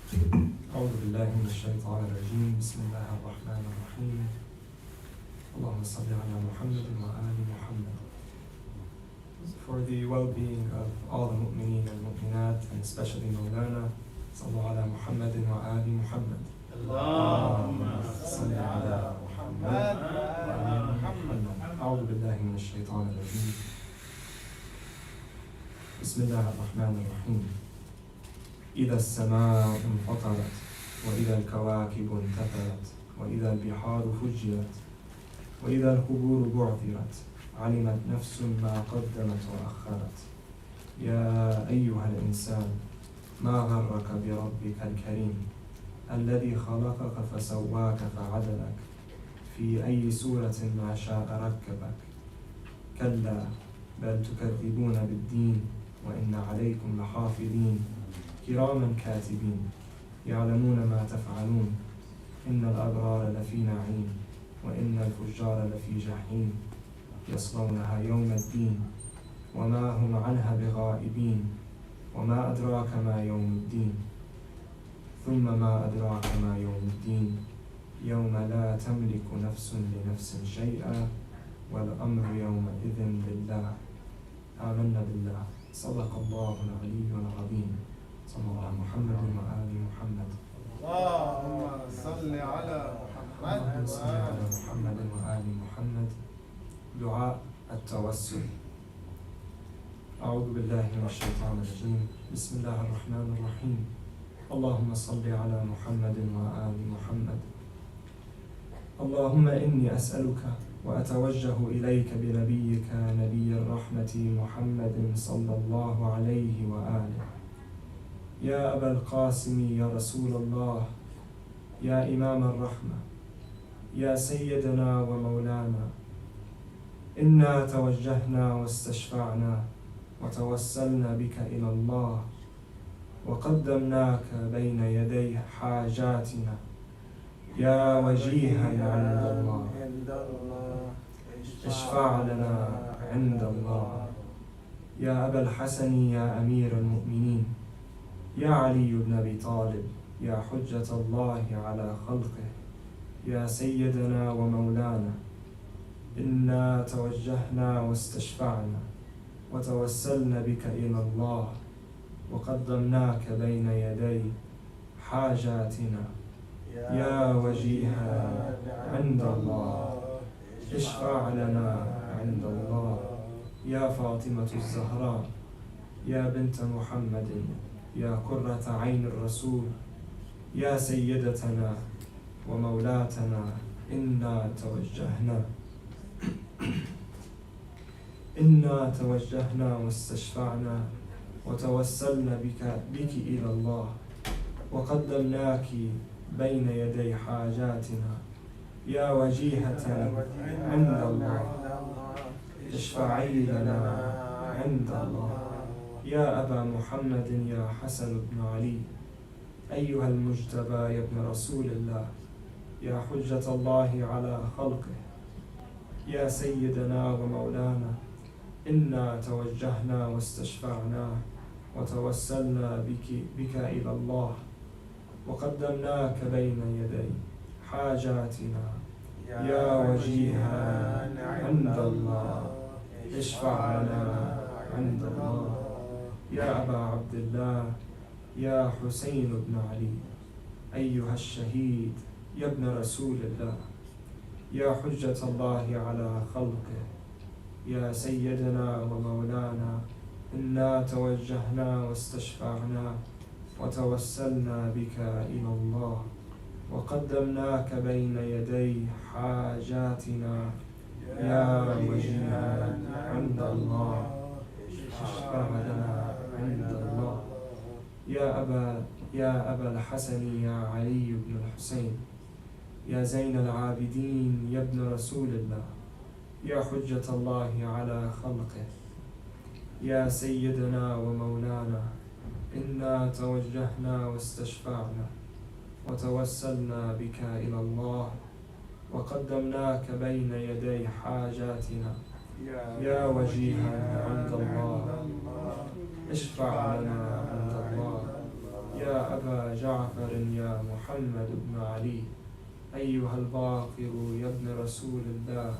أعوذ بالله من الشيطان الرجيم. بسم الله الرحمن الرحيم. اللهم صل على محمد وآل محمد. For the well-being of all the mu'mineen and mu'minat, and especially Mawlana, sallu ala Muhammadin wa ali Muhammad. Allahumma salli ala Muhammad wa ali Muhammad. A'udhu billahi min ash-shaytan ar-rajim. Bismillah ar-Rahman ar-Rahim. إذا السماء انفطرت وإذا الكواكب انتثرت وإذا البحار فجرت وإذا القبور بعثرت علمت نفس ما قدمت وأخرت. يا أيها الإنسان ما غرك بربك الكريم الذي خلقك فسواك فعدلك في أي سورة ما شاء ركبك. كلا بل تكذبون بالدين وإن عليكم لحافظين كراما كاتبين يعلمون ما تفعلون. إن الأبرار لفي نعيم وإن الفجار لفي جحيم يصلونها يوم الدين وما هم عنها بغائبين. وما أدراك ما يوم الدين ثم ما أدراك ما يوم الدين يوم لا تملك نفس لنفس شيئا والأمر يومئذ لله. آمنا بالله. صدق الله العلي العظيم. صلى الله على محمد وآل محمد. اللهم صل على محمد وآل محمد. دعاء التوسل. أعوذ بالله من الشيطان الرجيم. بسم الله الرحمن الرحيم. اللهم صل على محمد وآل محمد. اللهم إني أسألك وأتوجه إليك بنبيك نبي الرحمة محمد صلى الله عليه وآله. يا أبا القاسم يا رسول الله، يا إمام الرحمة، يا سيدنا ومولانا، إنا توجهنا واستشفعنا وتوسلنا بك إلى الله وقدمناك بين يدي حاجاتنا يا وجيها عند الله. اشفع لنا عند الله. يا أبا الحسن يا أمير المؤمنين، يا علي بن أبي طالب، يا حجة الله على خلقه، يا سيدنا ومولانا، إنا توجهنا واستشفعنا وتوسلنا بك إلى الله وقدمناك بين يدي حاجاتنا يا وجيها عند الله. اشفع لنا عند الله. يا فاطمة الزهراء، يا بنت محمد، يا قرة عين الرسول، يا سيدتنا ومولاتنا، إنا توجهنا واستشفعنا وتوسلنا بك إلى الله وقدمناك بين يدي حاجاتنا يا وجيهة عند الله. اشفعي لنا عند الله. يا أبا محمد يا حسن بن علي، أيها المجتبى يا ابن رسول الله، يا حجة الله على خلقه، يا سيدنا ومولانا، إنا توجهنا واستشفعنا وتوسلنا بك إلى الله وقدمناك بين يدي حاجاتنا يا وجيها عند الله. اشفع لنا عند الله. يا أبا عبد الله، يا حسين بن علي، أيها الشهيد يا ابن رسول الله، يا حجة الله على خلقه، يا سيدنا ومولانا، إنا توجهنا واستشفعنا وتوسلنا بك إلى الله وقدمناك بين يدي حاجاتنا يا وجيها عند الله. اشفع لنا عند الله. يا أبا الحسن يا علي بن الحسين، يا زين العابدين يا ابن رسول الله، يا حجة الله على خلقه، يا سيدنا ومولانا، إنا توجهنا واستشفعنا وتوسلنا بك إلى الله وقدمناك بين يدي حاجاتنا يا وجيها عند الله. اشفع لنا عند الله. يا أبا جعفر يا محمد بن علي أيها الباقر يا ابن رسول الله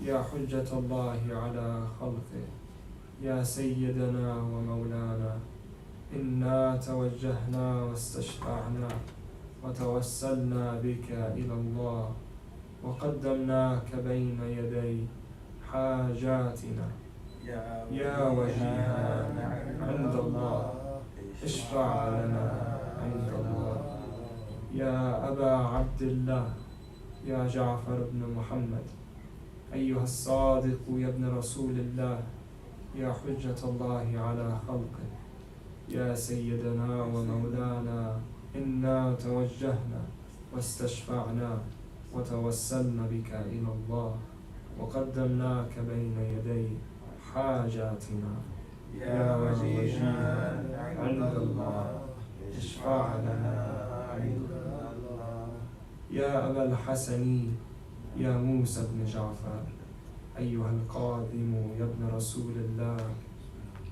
يا حجة الله على خلقه يا سيدنا ومولانا إنا توجهنا واستشفعنا وتوسلنا بك إلى الله وقدمناك بين يدي حاجاتنا يا وجيها عند الله اشفع لنا عند الله يا أبا عبد الله يا جعفر بن محمد أيها الصادق يا ابن رسول الله يا حجة الله على خلقه يا سيدنا ومولانا إنا توجهنا واستشفعنا وتوسلنا بك إلى الله وقدمناك بين يدي حاجاتنا يا وجيها عند الله اشفع لنا عند الله يا أبا الحسن يا موسى بن جعفر أيها القادم يا ابن رسول الله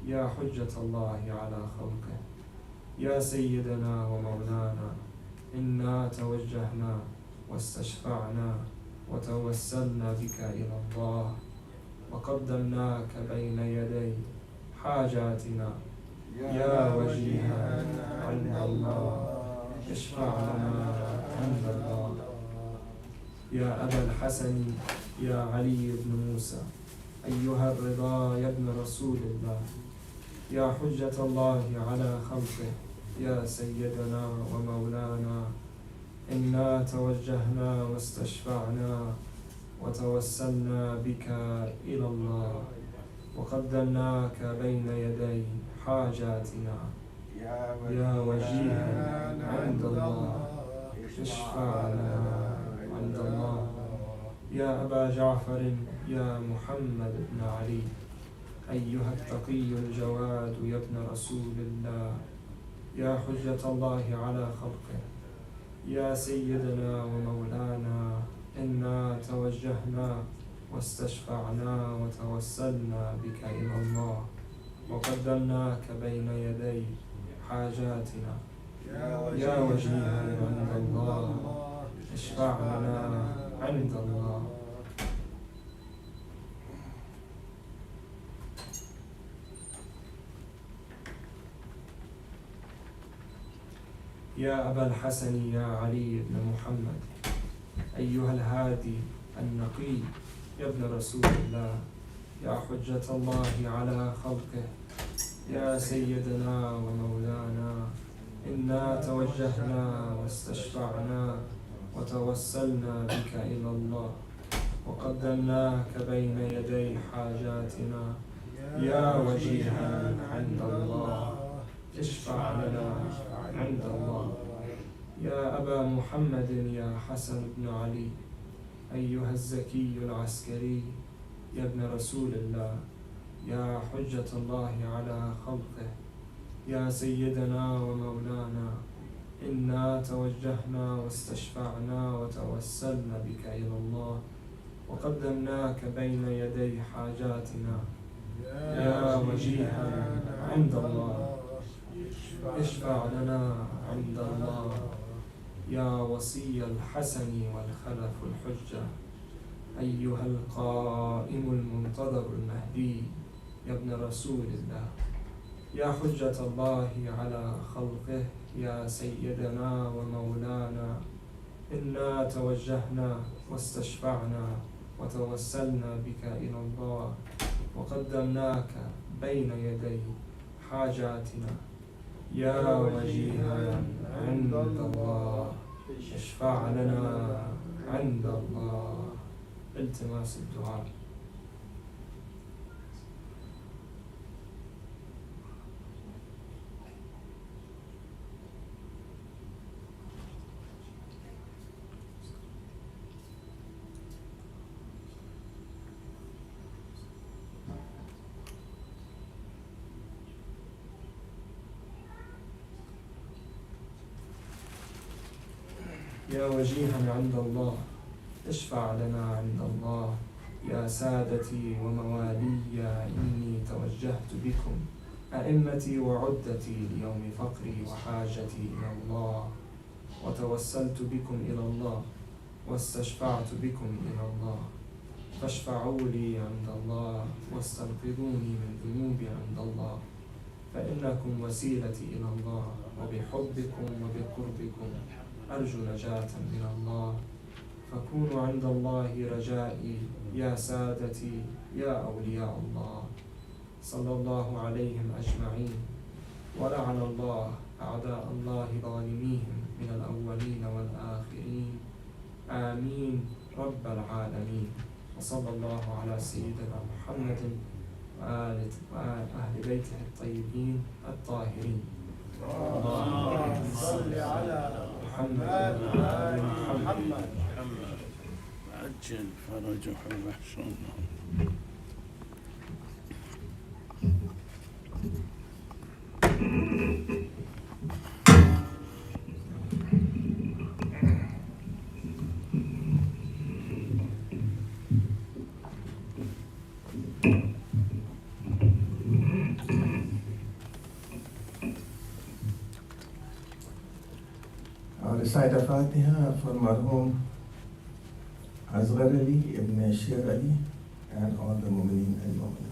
يا حجة الله على خلقه يا سيدنا ومولانا إنا توجهنا واستشفعنا وتوسلنا بك إلى الله وقدمناك بين يدي حاجاتنا يا وجيها عند الله اشفع لنا عند الله يا أبا الحسن يا علي بن موسى أيها الرضا يا ابن رسول الله يا حجة الله على خلقه يا سيدنا ومولانا إنا توجهنا واستشفعنا وتوسلنا بك إلى الله وقدمناك بين يدي حاجاتنا يا وجيها عند الله اشفع لنا عند الله يا أبا جعفر يا محمد بن علي أيها التقي الجواد يا ابن رسول الله يا حجة الله على خلقه يا سيدنا ومولانا إنا توجهنا واستشفعنا وتوسلنا بك إلى الله وقدمناك بين يدي حاجاتنا يا وجيها عند الله اشفع لنا عند الله يا أبا الحسن يا علي بن محمد أيها الهادي النقي يا ابن رسول الله يا حجة الله على خلقه يا سيدنا ومولانا إنا توجهنا واستشفعنا وتوسلنا بك إلى الله وقدمناك بين يدي حاجاتنا يا وجيها عند الله اشفع لنا عند الله يا أبا محمد يا حسن بن علي أيها الزكي العسكري يا ابن رسول الله يا حجة الله على خلقه يا سيدنا ومولانا إنا توجهنا واستشفعنا وتوسلنا بك إلى الله وقدمناك بين يدي حاجاتنا يا وجيها عند الله اشفع لنا عند الله يا وصي الحسن والخلف الحجة أيها القائم المنتظر المهدي يا ابن رسول الله يا حجة الله على خلقه يا سيدنا ومولانا إنا توجهنا واستشفعنا وتوسلنا بك إلى الله وقدمناك بين يدي حاجاتنا يا وجيها عند الله اشفع لنا عند الله. التماس الدعاء. يا وجيها عند الله اشفع لنا عند الله. يا سادتي وموالي إني توجهت بكم أئمتي وعدتي ليوم فقري وحاجتي إلى الله، وتوسلت بكم إلى الله واستشفعت بكم إلى الله، فاشفعوا لي عند الله واستنقذوني من ذنوبي عند الله، فإنكم وسيلتي إلى الله، وبحبكم وبقربكم أرجو نجاة من الله، فكونوا عند الله رجائي يا سادتي يا أولياء الله. صلى الله عليهم أجمعين، ولعن الله أعداء الله ظالميهم من الأولين والآخرين، آمين رب العالمين. وصلى الله على سيدنا محمد وأهل بيته الطيبين الطاهرين. اللهم صل على محمد وآل محمد. عجل فرجهم واحسن. Recite a Fatiha for marhum Asghar Ali, Ibn Shir Ali, and all the Mu'mineen and Mu'minat.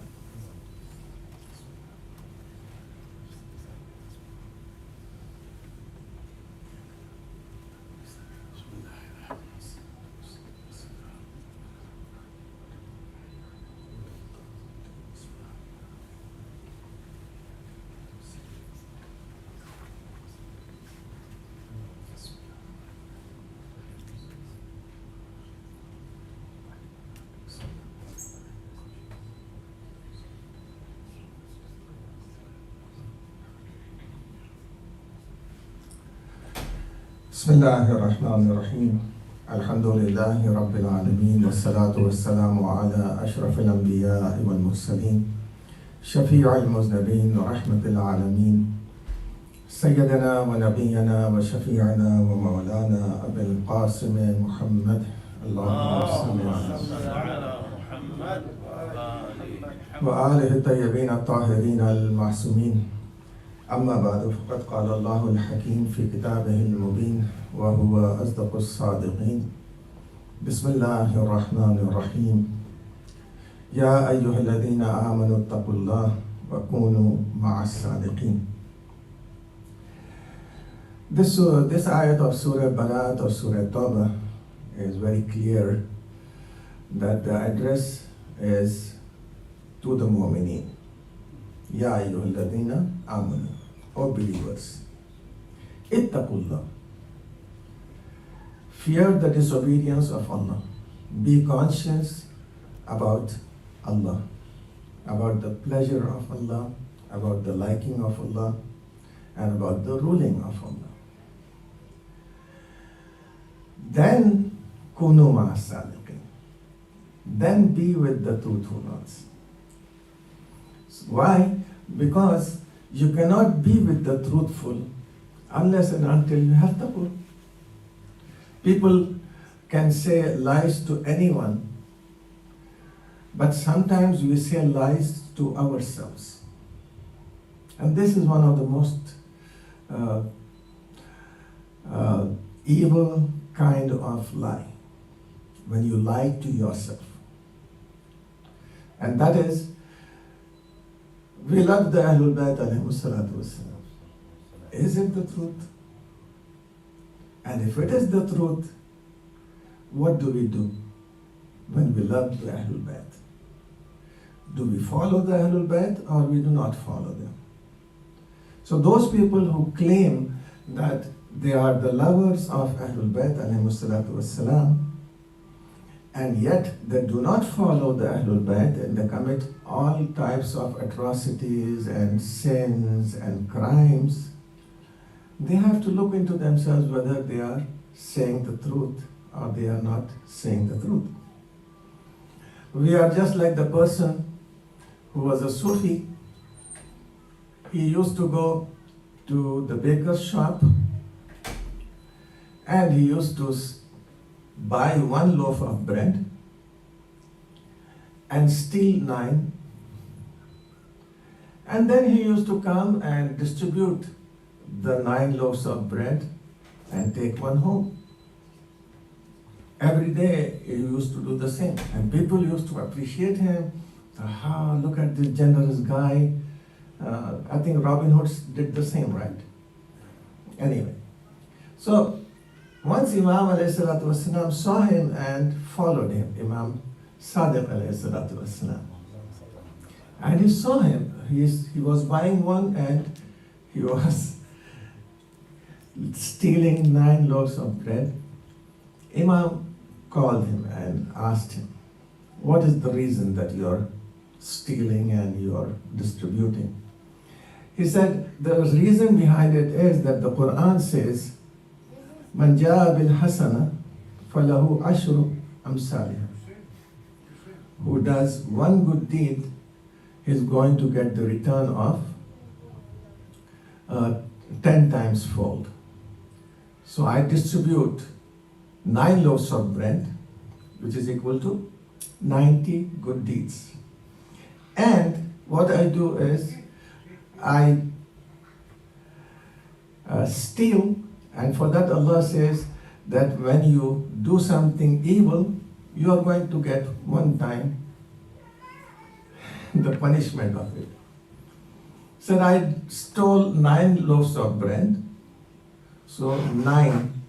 بسم الله الرحمن الرحيم. الحمد لله رب العالمين، والصلاة والسلام على أشرف الأنبياء والمرسلين، شفيع المذنبين ورحمة العالمين، سيدنا ونبينا وشفيعنا ومولانا أبي القاسم محمد. اللهم صل على محمد وآله الطيبين الطاهرين المعصومين. أما بعد، فقد قال الله الحكيم في كتابه المبين وهو أصدق الصادقين. بسم الله الرحمن الرحيم. يا أيها الذين آمنوا اتقوا الله وكونوا مع الصادقين. This ayat of Surah Banat or Surah Tawbah is very clear that the address is to the mu'mineen. Ya ayyuhalladhina amanu, O believers, ittaqullah. Fear the disobedience of Allah. Be conscious about Allah, about the pleasure of Allah, about the liking of Allah, and about the ruling of Allah. Then kunu ma'as sadiqin. Then be with the truthful ones. Why? Because you cannot be with the truthful unless and until you have taqwa. People can say lies to anyone, but sometimes we say lies to ourselves. And this is one of the most evil kind of lie, when you lie to yourself. And that is, we love the Ahlul Bayt alayhimu salatu wassalam. Is it the truth? And if it is the truth, what do we do when we love the Ahlul Bayt? Do we follow the Ahlul Bayt or we do not follow them? So those people who claim that they are the lovers of Ahlul Bayt alayhimu salatu wassalam, and yet they do not follow the Ahlul Bayt, and they commit all types of atrocities and sins and crimes, they have to look into themselves whether they are saying the truth or they are not saying the truth. We are just like the person who was a Sufi. He used to go to the baker's shop and he used to buy one loaf of bread and steal 9 And then he used to come and distribute the 9 loaves of bread and take one home. Every day he used to do the same. And people used to appreciate him. Aha, look at this generous guy. I think Robin Hood did the same, right? Anyway, so once Imam ﷺ saw him and followed him, Imam Sadiq ﷺ, and he saw him, he was buying one and he was stealing 9 loaves of bread. Imam called him and asked him, what is the reason that you're stealing and you're distributing? He said, the reason behind it is that the Quran says, Man jaa bil hasana falahu ashru amsalha. Who does one good deed is going to get the return of 10 times fold. So I distribute 9 loaves of bread, which is equal to 90 good deeds. And what I do is, I steal, and for that Allah says that when you do something evil, you are going to get one time the punishment of it. So I stole 9 loaves of bread, so 9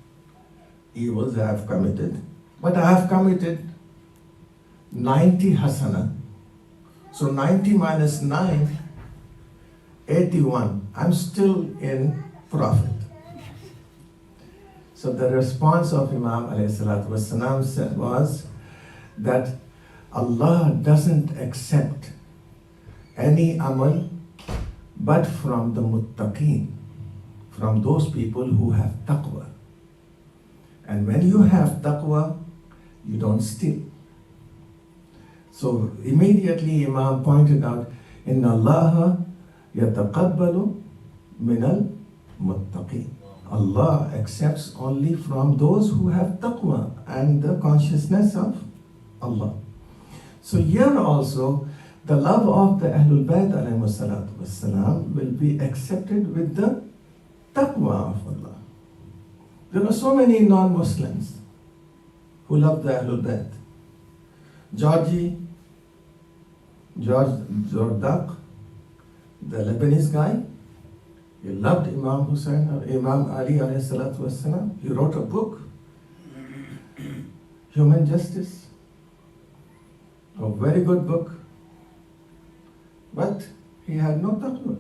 evils I have committed, but I have committed 90 hasana. So 90 minus 9, 81. I'm still in profit. So the response of Imam ﷺ was that Allah doesn't accept any amal but from the muttaqeen, from those people who have taqwa. And when you have taqwa, you don't steal. So immediately Imam pointed out, Inna Allah yataqabbalu minal muttaqeen. Allah accepts only from those who have taqwa and the consciousness of Allah. So here also, the love of the Ahlul Bayt ﷺ will be accepted with the taqwa of Allah. There are so many non-Muslims who love the Ahlul Bayt. George Zordak, the Lebanese guy, he loved Imam Hussein or Imam Ali alayhi salatu wasalam. He wrote a book, Human Justice, a very good book, but he had no taqwa.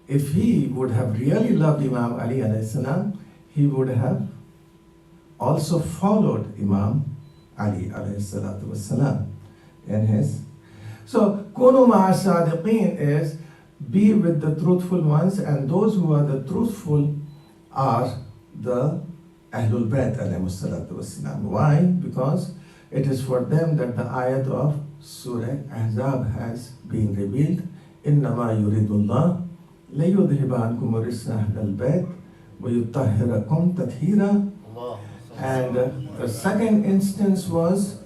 If he would have really loved Imam Ali alayhi salam, he would have also followed Imam Ali alayhi salatu wasalam in his. So, kunu ma'a sadiqeen is be with the truthful ones, and those who are the truthful are the Ahlul Bayt alayhi salatu wasalam. Why? Because it is for them that the ayat of Surah Ahzab has been revealed. إِنَّمَا يُرِيدُ اللَّهُ لَيُذْهِبَ عَنْكُمُ الرِّجْسَ أَهْلَ الْبَيْتِ وَيُطَهِّرَكُمْ تَطْهِيرًا. And the second instance was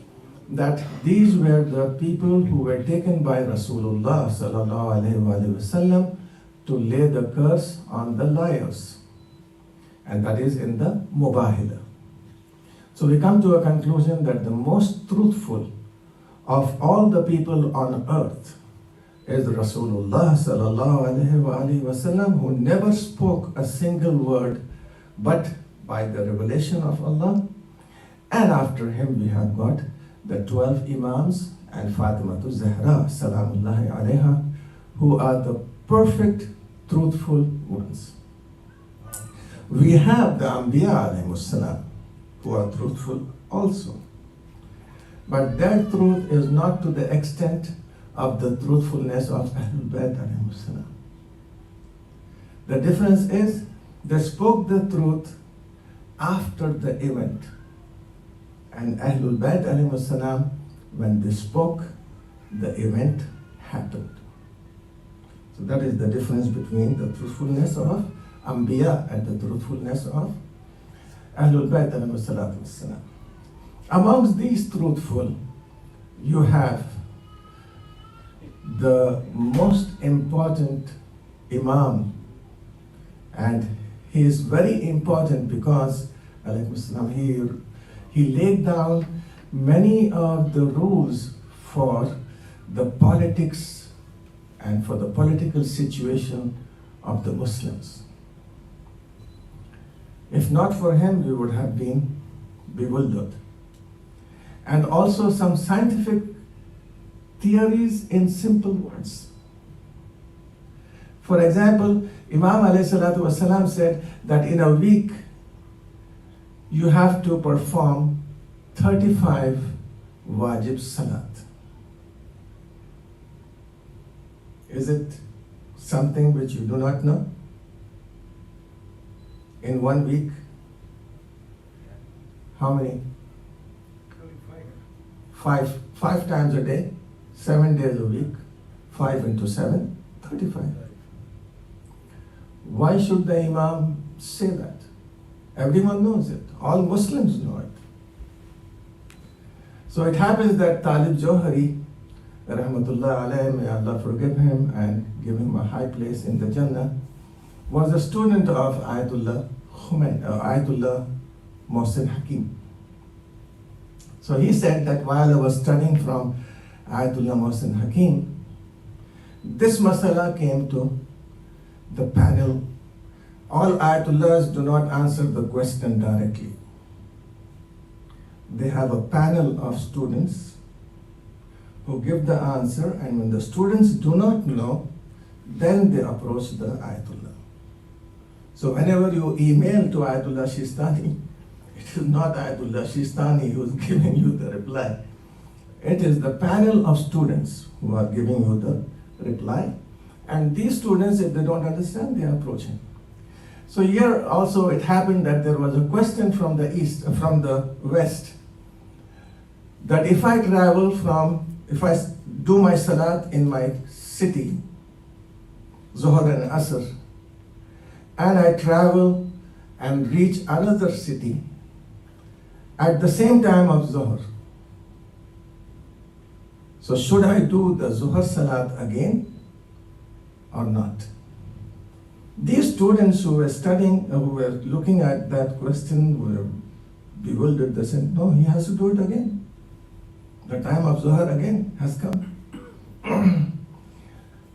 that these were the people who were taken by Rasulullah sallallahu alaihi wasallam to lay the curse on the liars, and that is in the Mubahila. So we come to a conclusion that the most truthful of all the people on earth is Rasulullah sallallahu alaihi wasallam, who never spoke a single word but by the revelation of Allah. And after him we have got the 12 Imams and Fatimatu Zahra salamullahi alayha, who are the perfect truthful ones. We have the Anbiya alayhimus salam, who are truthful also. But their truth is not to the extent of the truthfulness of Ahlul Bayt alayhimus salam. The difference is they spoke the truth after the event. And Ahlul Bayt alayhimus salam, when they spoke, the event happened. So that is the difference between the truthfulness of Anbiya and the truthfulness of Ahlul Bayt alayhimus salam. Amongst these truthful, you have the most important Imam, and he is very important because he laid down many of the rules for the politics and for the political situation of the Muslims. If not for him, we would have been bewildered. And also some scientific theories in simple words. For example, Imam ﷺ said that in a week you have to perform 35 wajib salat. Is it something which you do not know? In 1 week, how many? Five times a day, 7 days a week, 5 into 7, 35. Why should the Imam say that? Everyone knows it. All Muslims know it. So it happens that Talib Johari, rahmatullah alayhi, may Allah forgive him and give him a high place in the Jannah, was a student of Ayatollah Mohsin Hakim. So he said that while I was studying from Ayatollah Mohsin Hakim, this masala came to the panel. All Ayatollahs do not answer the question directly. They have a panel of students who give the answer, and when the students do not know, then they approach the Ayatollah. So whenever you email to Ayatollah Shistani, it is not Ayatollah Shistani who is giving you the reply. It is the panel of students who are giving you the reply. And these students, if they don't understand, they are approaching. So here also it happened that there was a question from the west, that if I do my salat in my city, Zuhr and Asr, and I travel and reach another city at the same time of Zuhr, so should I do the Zuhr salat again or not? These students who were studying, who were looking at that question, were bewildered. They said, no, he has to do it again. The time of Zuhr again has come.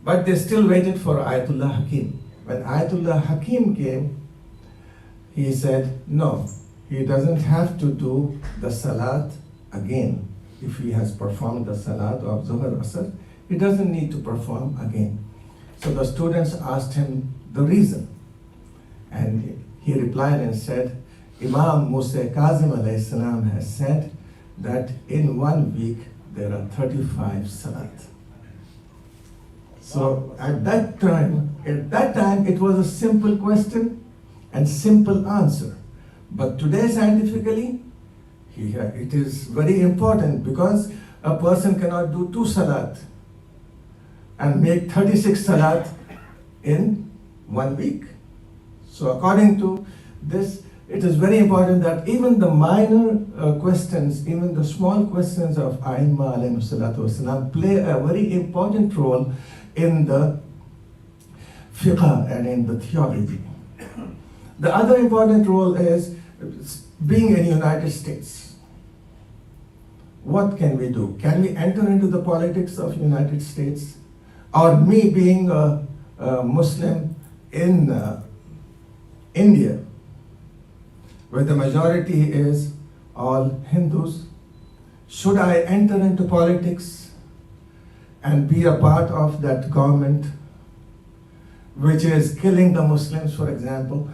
But they still waited for Ayatollah Hakim. When Ayatollah Hakim came, he said, no, he doesn't have to do the salat again. If he has performed the salat of Zuhr Asr, he doesn't need to perform again. So the students asked him the reason. And he replied and said, Imam Musa Kazim alayhi salam has said that in 1 week there are 35 salat. So at that time it was a simple question and simple answer. But today scientifically, it is very important, because a person cannot do 2 salat and make 36 salat in 1 week. So according to this, it is very important that even the minor questions, even the small questions of Aimma alayhi salatu wasalam play a very important role in the fiqh and in the theology. The other important role is being in the United States. What can we do? Can we enter into the politics of United States? Or me being a Muslim in India, where the majority is all Hindus, should I enter into politics and be a part of that government which is killing the Muslims, for example,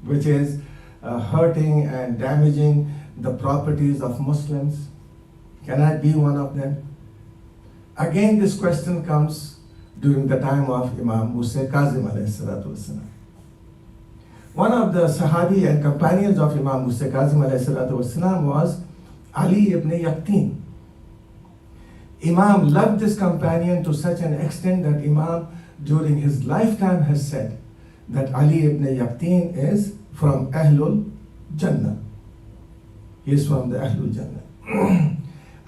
which is hurting and damaging the properties of Muslims? Can I be one of them? Again, this question comes during the time of Imam Musa Kazim alayhi salatu wasalam. One of the Sahabi and companions of Imam Musa Kazim alayhi salatu wasalam was Ali ibn Yaqtin. Imam loved this companion to such an extent that Imam during his lifetime has said that Ali ibn Yaqtin is from Ahlul Jannah. He is from the Ahlul Jannah.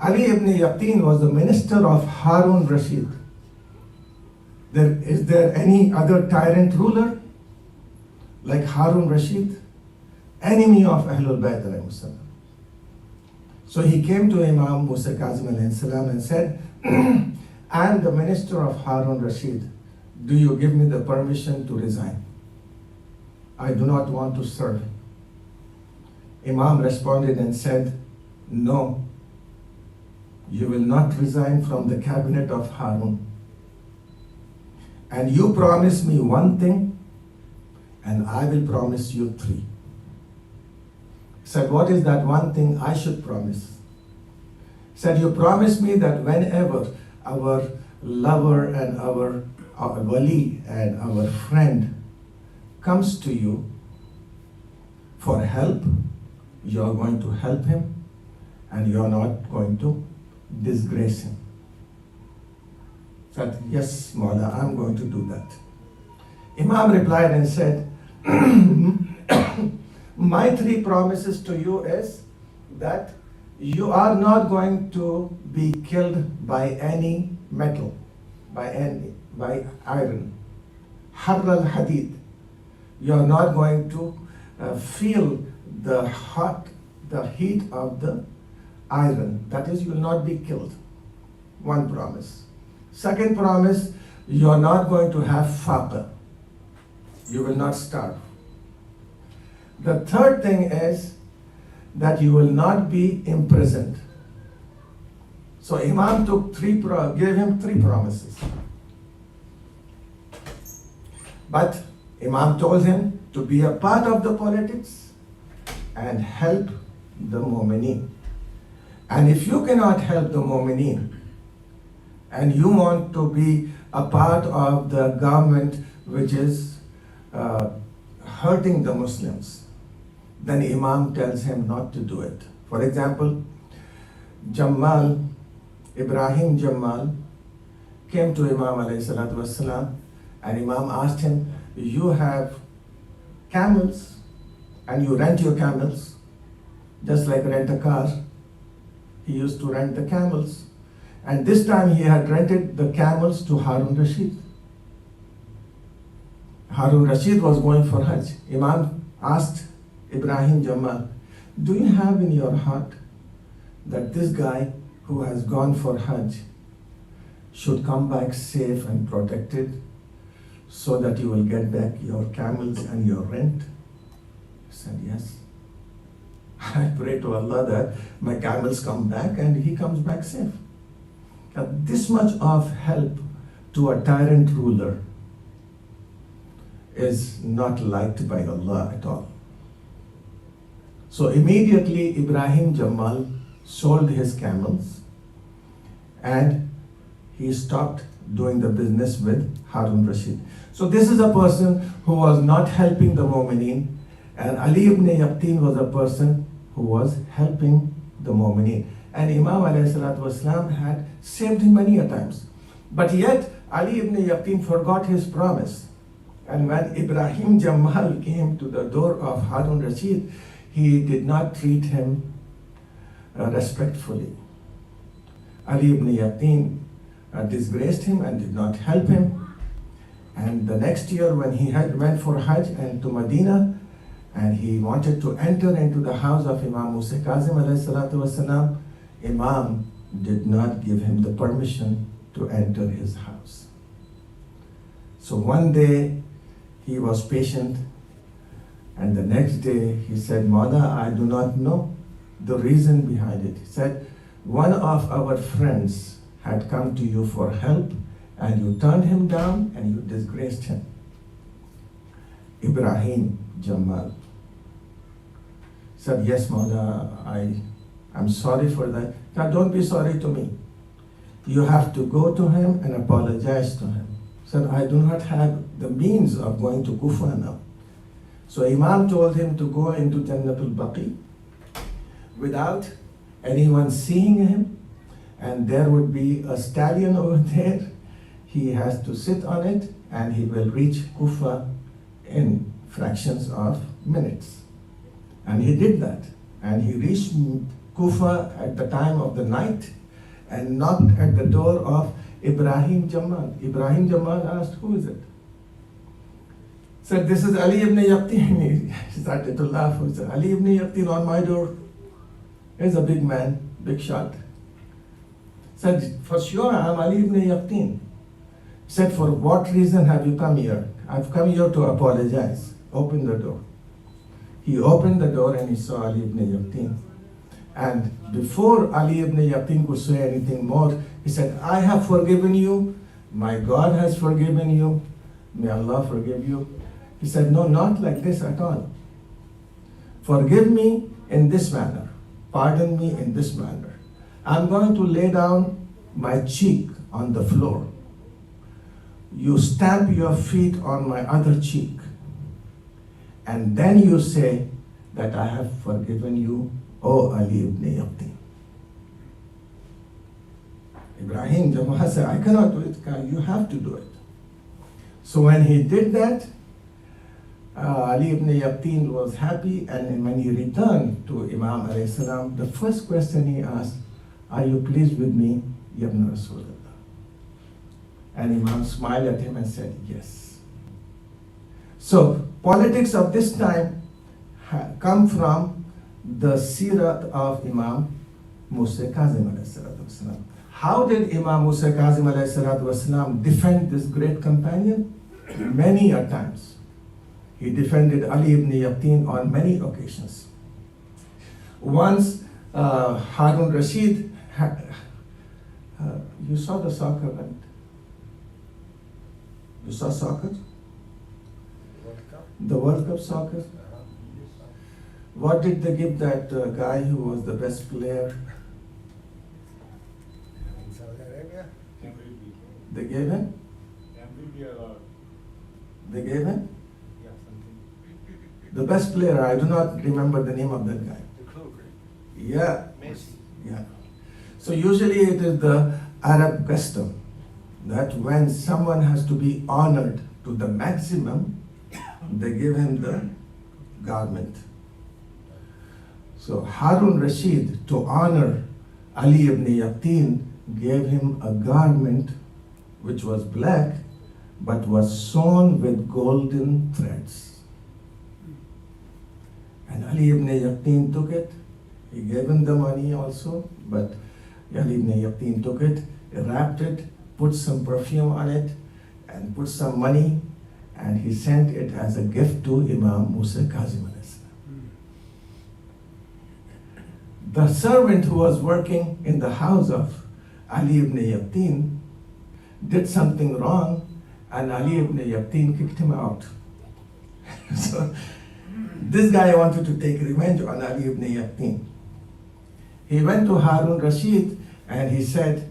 Ali ibn Yaqtin was the minister of Harun Rashid Is there any other tyrant ruler like Harun Rashid, enemy of Ahlul Bayt alayhi salam? So he came to Imam Musa Kazim alayhi salam and said, I am the minister of Harun Rashid. Do you give me the permission to resign? I do not want to serve. Imam responded and said, no, you will not resign from the cabinet of Harun. And you promise me one thing, and I will promise you three. Said, what is that one thing I should promise? Said, you promise me that whenever our lover and our wali and our friend comes to you for help, you are going to help him and you are not going to disgrace him. Said, yes, Mawla, I'm going to do that. Imam replied and said, my three promises to you is that you are not going to be killed by any metal, by iron. Harr al-hadid. You are not going to feel the heat of the iron. That is, you will not be killed. One promise. Second promise, you are not going to have faqr. You will not starve. The third thing is that you will not be imprisoned. So Imam gave him three promises. But Imam told him to be a part of the politics and help the mu'mineen. And if you cannot help the mu'mineen and you want to be a part of the government which is hurting the Muslims, then Imam tells him not to do it. For example, Ibrahim Jamal came to Imam alayhi salatu wasalam, and Imam asked him, you have camels and you rent your camels, just like rent a car. He used to rent the camels. And this time he had rented the camels to Harun Rashid. Harun Rashid was going for Hajj. Imam asked Ibrahim Jamal, do you have in your heart that this guy who has gone for Hajj should come back safe and protected so that you will get back your camels and your rent? He said, yes. I pray to Allah that my camels come back and he comes back safe. Now, this much of help to a tyrant ruler is not liked by Allah at all. So immediately Ibrahim Jamal sold his camels and he stopped doing the business with Harun Rashid. So this is a person who was not helping the mu'mineen, and Ali ibn Yaqtin was a person who was helping the mu'mineen. And Imam alayhi salatu wasalam had saved him many a times. But yet Ali ibn Yaqtin forgot his promise. And when Ibrahim Jamal came to the door of Harun Rashid, he did not treat him respectfully. Ali ibn Yaqtin disgraced him and did not help him. And the next year when he went for Hajj and to Medina, and he wanted to enter into the house of Imam Musa Kazim alayhi salatu wasalam, Imam did not give him the permission to enter his house. So one day he was patient, and the next day he said, Mawla, I do not know the reason behind it. He said, one of our friends had come to you for help and you turned him down and you disgraced him. Ibrahim Jamal said, yes, Mawla, I'm sorry for that. Now don't be sorry to me. You have to go to him and apologize to him. Said, I do not have the means of going to Kufa now. So Imam told him to go into Jannatul Baqi without anyone seeing him, and there would be a stallion over there. He has to sit on it and he will reach Kufa in fractions of minutes. And he did that. And he reached Kufa at the time of the night and knocked at the door of Ibrahim Jamal. Ibrahim Jamal asked, who is it? Said, this is Ali ibn Yaqtin. He started to laugh. He said, Ali ibn Yaqtin on my door. He's a big man, big shot. Said, for sure, I'm Ali ibn Yaqtin. Said, for what reason have you come here? I've come here to apologize. Open the door. He opened the door and he saw Ali ibn Yaqtin. And before Ali ibn Yaqtin could say anything more, he said, I have forgiven you. My God has forgiven you. May Allah forgive you. He said, no, not like this at all. Forgive me in this manner. Pardon me in this manner. I'm going to lay down my cheek on the floor. You stamp your feet on my other cheek. And then you say that I have forgiven you, O Ali ibn Yaqtin. Ibrahim Jamal said, I cannot do it, you have to do it. So when he did that, Ali ibn Yaqtin was happy, and when he returned to Imam alayhi salam, the first question he asked, are you pleased with me, Ya ibn Rasulullah? And Imam smiled at him and said, yes. So politics of this time come from the seerah of Imam Musa Kazim alayhi salatu wasalam. How did Imam Musa Kazim alayhi salatu wasalam defend this great companion? Many a times. He defended Ali ibn Yaqtin on many occasions. Once Harun Rashid, you saw the soccer, right? You saw soccer? The World Cup soccer? What did they give that guy who was the best player? In Saudi Arabia? They gave him? They gave him? The best player, I do not remember the name of that guy. Yeah. Yeah. So usually it is the Arab custom that when someone has to be honored to the maximum, they give him the garment. So Harun Rashid, to honor Ali ibn Yaqtin, gave him a garment which was black but was sewn with golden threads. And Ali ibn Yaqtin took it. He gave him the money also, but Ali ibn Yaqtin took it, wrapped it, put some perfume on it, and put some money, and he sent it as a gift to Imam Musa Kazim alayhi salam. The servant who was working in the house of Ali ibn Yaqtin did something wrong, and Ali ibn Yaqtin kicked him out. So this guy wanted to take revenge on Ali ibn Yaqtin. He went to Harun Rashid and he said,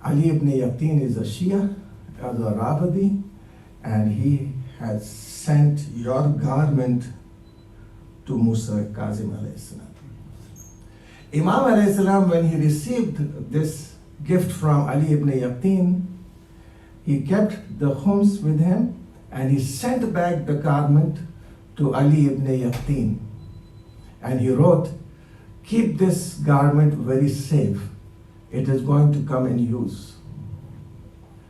Ali ibn Yaqtin is a Shia, a Rafidi, and he has sent your garment to Musa Kazim alayhi salam. Imam alayhi salam, when he received this gift from Ali ibn Yaqtin, he kept the khums with him and he sent back the garment to Ali ibn Yaqtin. And he wrote, keep this garment very safe. It is going to come in use.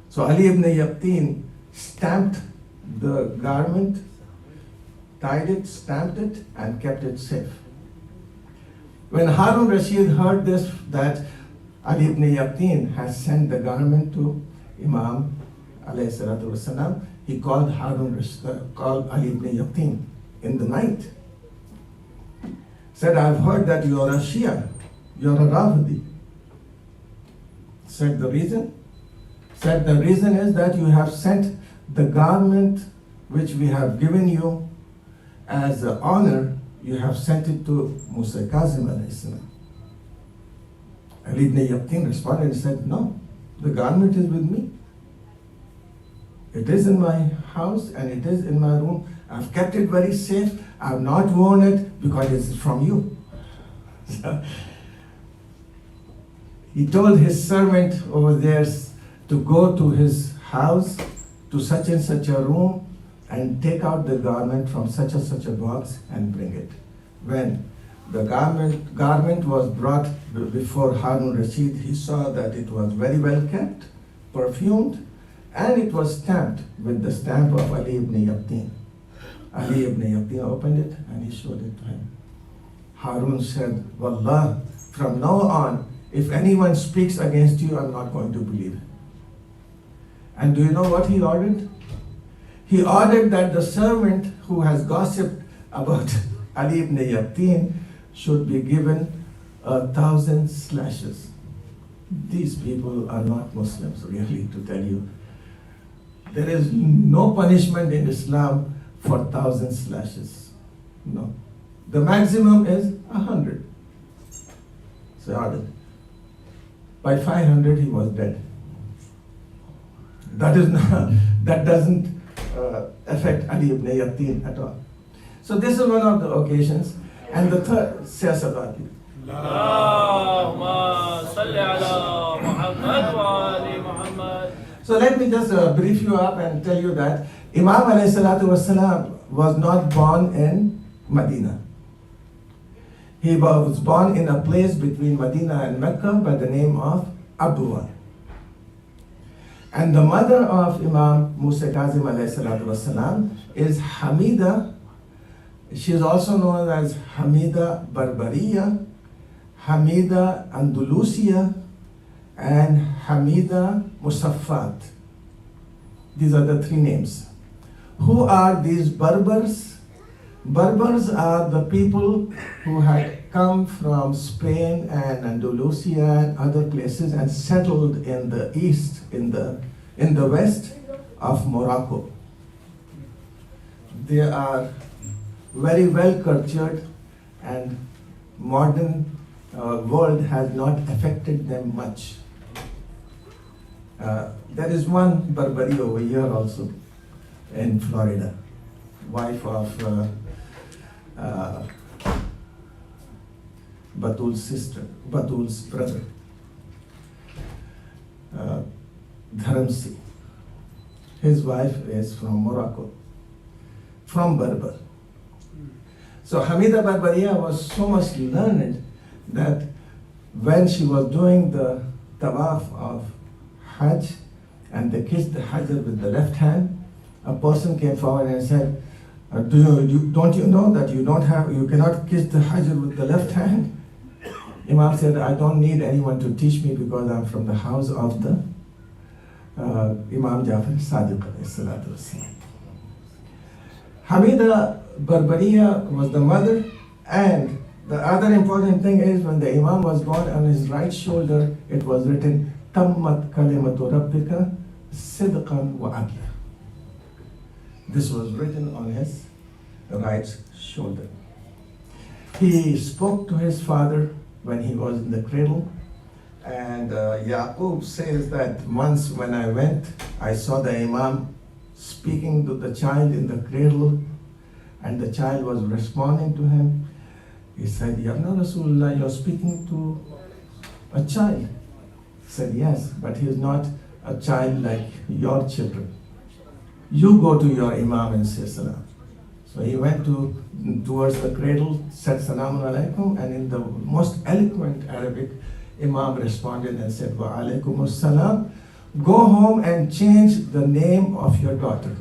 So Ali ibn Yaqtin stamped the garment, tied it, stamped it, and kept it safe. When Harun Rashid heard this, that Ali ibn Yaqtin has sent the garment to Imam alayhi salatu wasalam, he called called Ali ibn Yaqtin in the night. Said, I've heard that you are a Shia, you're a Rafidi. Said, the reason? Said, the reason is that you have sent the garment which we have given you as an honor, you have sent it to Musa Kazim alayhi salam. Ali ibn Yaqtin responded and said, no, the garment is with me. It is in my house and it is in my room. I've kept it very safe. I've not worn it because it's from you. So, he told his servant over there to go to his house, to such and such a room, and take out the garment from such and such a box and bring it. When the garment was brought before Harun Rashid, he saw that it was very well kept perfumed, and it was stamped with the stamp of Ali ibn Yaqtin. Ali ibn Yaqtin opened it and he showed it to him. Harun said, Wallah, from now on, if anyone speaks against you, I'm not going to believe it. And do you know what he ordered? He ordered that the servant who has gossiped about Ali ibn Yaqtin should be given 1,000 slashes. These people are not Muslims, really, to tell you. There is no punishment in Islam for 1,000 slashes. No. The maximum is 100. So ordered. By 500 he was dead. That doesn't affect Ali ibn Yaqtin at all. So this is one of the occasions. And the third, says about it. So let me just brief you up and tell you that Imam alayhi salatu wasalam was not born in Medina. He was born in a place between Medina and Mecca by the name of Abuwa. And the mother of Imam Musa Kazim alayhi salatu wasalam is Hamida. She is also known as Hamida Barbariya, Hamida Andalusia, and Hamida Musaffat. These are the three names. Who are these Berbers? Berbers are the people who had come from Spain and Andalusia and other places and settled in the east, in the west of Morocco. They are very well cultured, and modern world has not affected them much. There is one Barbari over here also in Florida, wife of Batul's sister, Batul's brother, Dharamsi. His wife is from Morocco, from Berber. So Hamida Barbariya was so much learned that when she was doing the tawaf of Hajj and they kissed the Hajar with the left hand, a person came forward and said, don't you know that you cannot kiss the Hajar with the left hand? Imam said, I don't need anyone to teach me because I'm from the house of the Imam Jafar Sadiq alayhi salatu wasalam. Hamida Barbariya was the mother, and the other important thing is when the Imam was born, on his right shoulder it was written Tammat kalimatu rabbika sidqan wa adla. This was written on his right shoulder. He spoke to his father when he was in the cradle, and Yaqub says that once when I went, I saw the Imam speaking to the child in the cradle, and the child was responding to him. He said, Yabna Rasulullah, you're speaking to a child. He said, yes, but he is not a child like your children. You go to your Imam and say salam. So he went towards the cradle, said salamun alaikum, and in the most eloquent Arabic, Imam responded and said, wa alaikum salam. Go home and change the name of your daughter.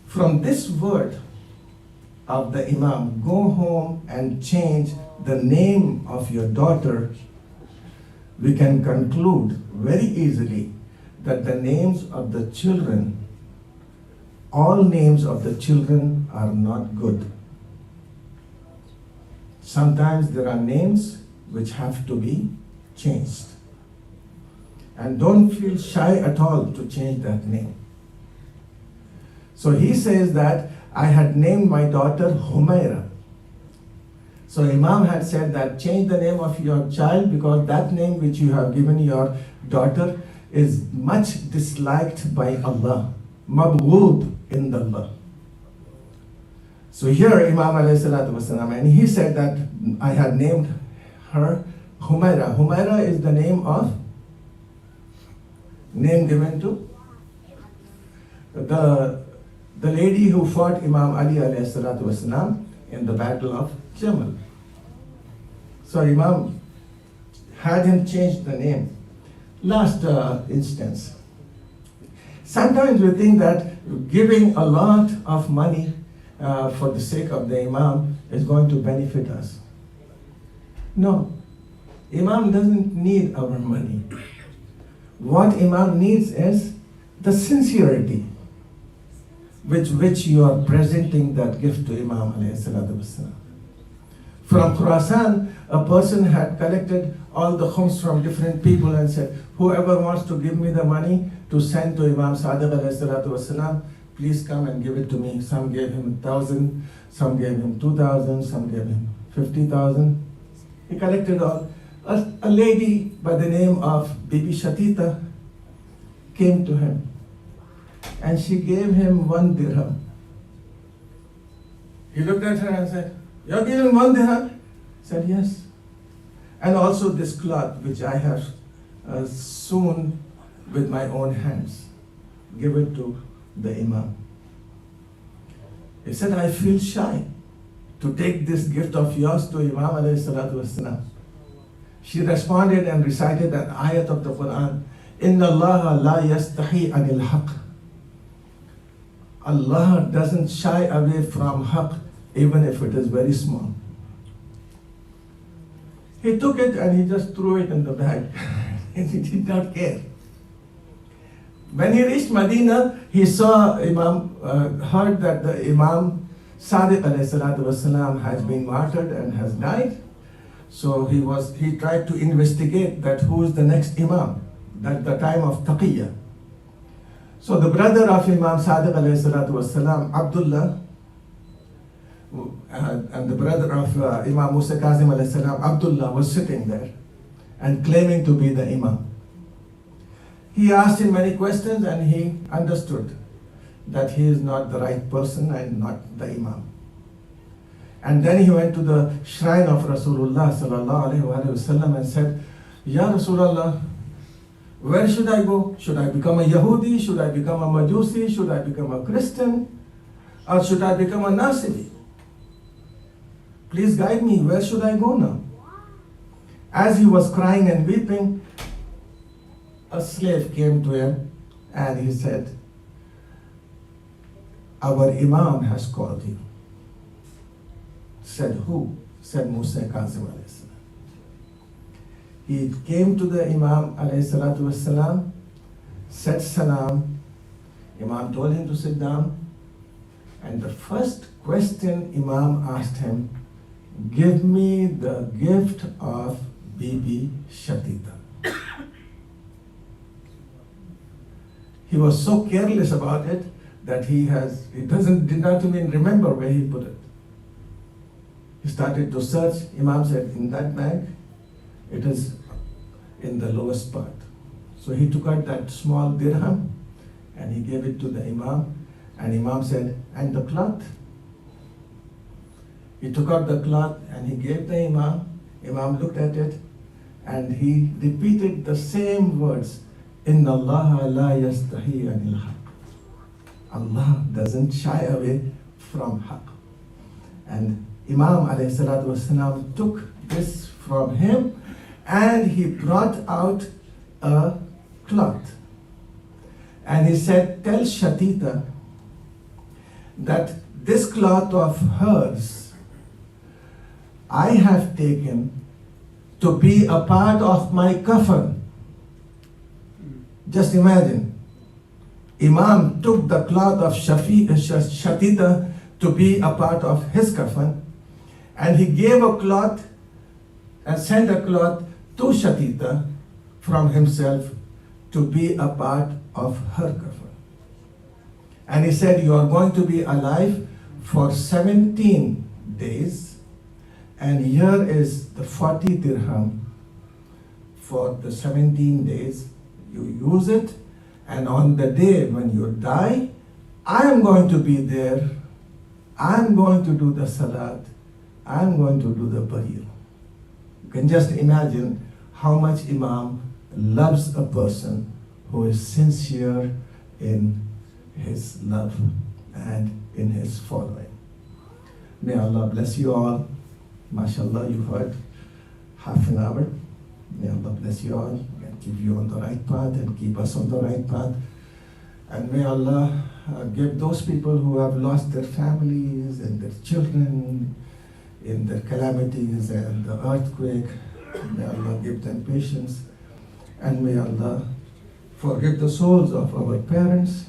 From this word of the Imam, go home and change the name of your daughter, we can conclude very easily that the names of the children, all names of the children are not good. Sometimes there are names which have to be changed. And don't feel shy at all to change that name. So he says that I had named my daughter Humaira. So Imam had said that change the name of your child because that name which you have given your daughter is much disliked by Allah. Mabghood in Allah. So here Imam alayhi salatu wasalam, and he said that I had named her Humaira. Humaira is the name given to the lady who fought Imam Ali alayhi salatu wasalam in the battle of Jamal. So Imam had him change the name. last instance. Sometimes we think that giving a lot of money for the sake of the Imam is going to benefit us. No, Imam doesn't need our money. What Imam needs is the sincerity with which you are presenting that gift to Imam alayhi salatu wasalam. From Khurasan, a person had collected all the khums from different people and said, whoever wants to give me the money to send to Imam Sadiq alayhi salatu wasalam, please come and give it to me. Some gave him 1,000, some gave him 2,000, some gave him 50,000. He collected all. A lady by the name of Bibi Shatita came to him and she gave him 1 dirham. He looked at her and said, "You're giving 1 dirham?" He said, "Yes. And also this cloth which I have sewn with my own hands. Give it to the Imam." He said, "I feel shy to take this gift of yours to Imam alayhi salatu wasalam." She responded and recited an ayat of the Quran, "Inna Allah la yastahi anil haq." Allah doesn't shy away from haq, even if it is very small. He took it and he just threw it in the bag. He did not care. When he reached Medina, he saw heard that the Imam Sadiq alayhi salatu wasalam has been martyred and has died. So he tried to investigate that who is the next Imam at the time of Taqiyya. So the brother of Imam Sadiq alayhi salatu wasalam, Abdullah, and the brother of Imam Musa Kazim alayhi salam, Abdullah, was sitting there and claiming to be the Imam. He asked him many questions and he understood that he is not the right person and not the Imam. And then he went to the shrine of Rasulullah sallallahu alaihi wasallam and said, "Ya Rasulullah, where should I go? Should I become a Yahudi? Should I become a Majusi? Should I become a Christian? Or should I become a Nasiri? Please guide me. Where should I go now?" As he was crying and weeping, a slave came to him and he said, "Our Imam has called you." Said, "Who?" Said Musa Kazim alayhi salam. He came to the Imam alayhi salatu wasalam, said salam. Imam told him to sit down. And the first question Imam asked him, "Give me the gift of Bibi Shatita." He was so careless about it that he did not even remember where he put it. He started to search. Imam said, "In that bag, it is in the lowest part." So he took out that small dirham and he gave it to the Imam. And Imam said, "And the cloth?" He took out the cloth and he gave the Imam. Imam looked at it and he repeated the same words, "Inna Allah la yastahi anil haq." Allah doesn't shy away from haq. And Imam alayhi salatu wasalam took this from him and he brought out a cloth. And he said, "Tell Shatita that this cloth of hers I have taken to be a part of my kafan." Just imagine, Imam took the cloth of Shatita to be a part of his kafan, and he gave a cloth and sent a cloth to Shatita from himself to be a part of her kafan. And he said, "You are going to be alive for 17 days, and here is the 40 dirham for the 17 days. You use it, and on the day when you die, I am going to be there. I am going to do the salat. I am going to do the burial." You can just imagine how much Imam loves a person who is sincere in his love and in his following. May Allah bless you all. MashaAllah, you heard half an hour. May Allah bless you all. keep you on the right path and keep us on the right path. And may Allah give those people who have lost their families and their children in the calamities and the earthquake, may Allah give them patience, and may Allah forgive the souls of our parents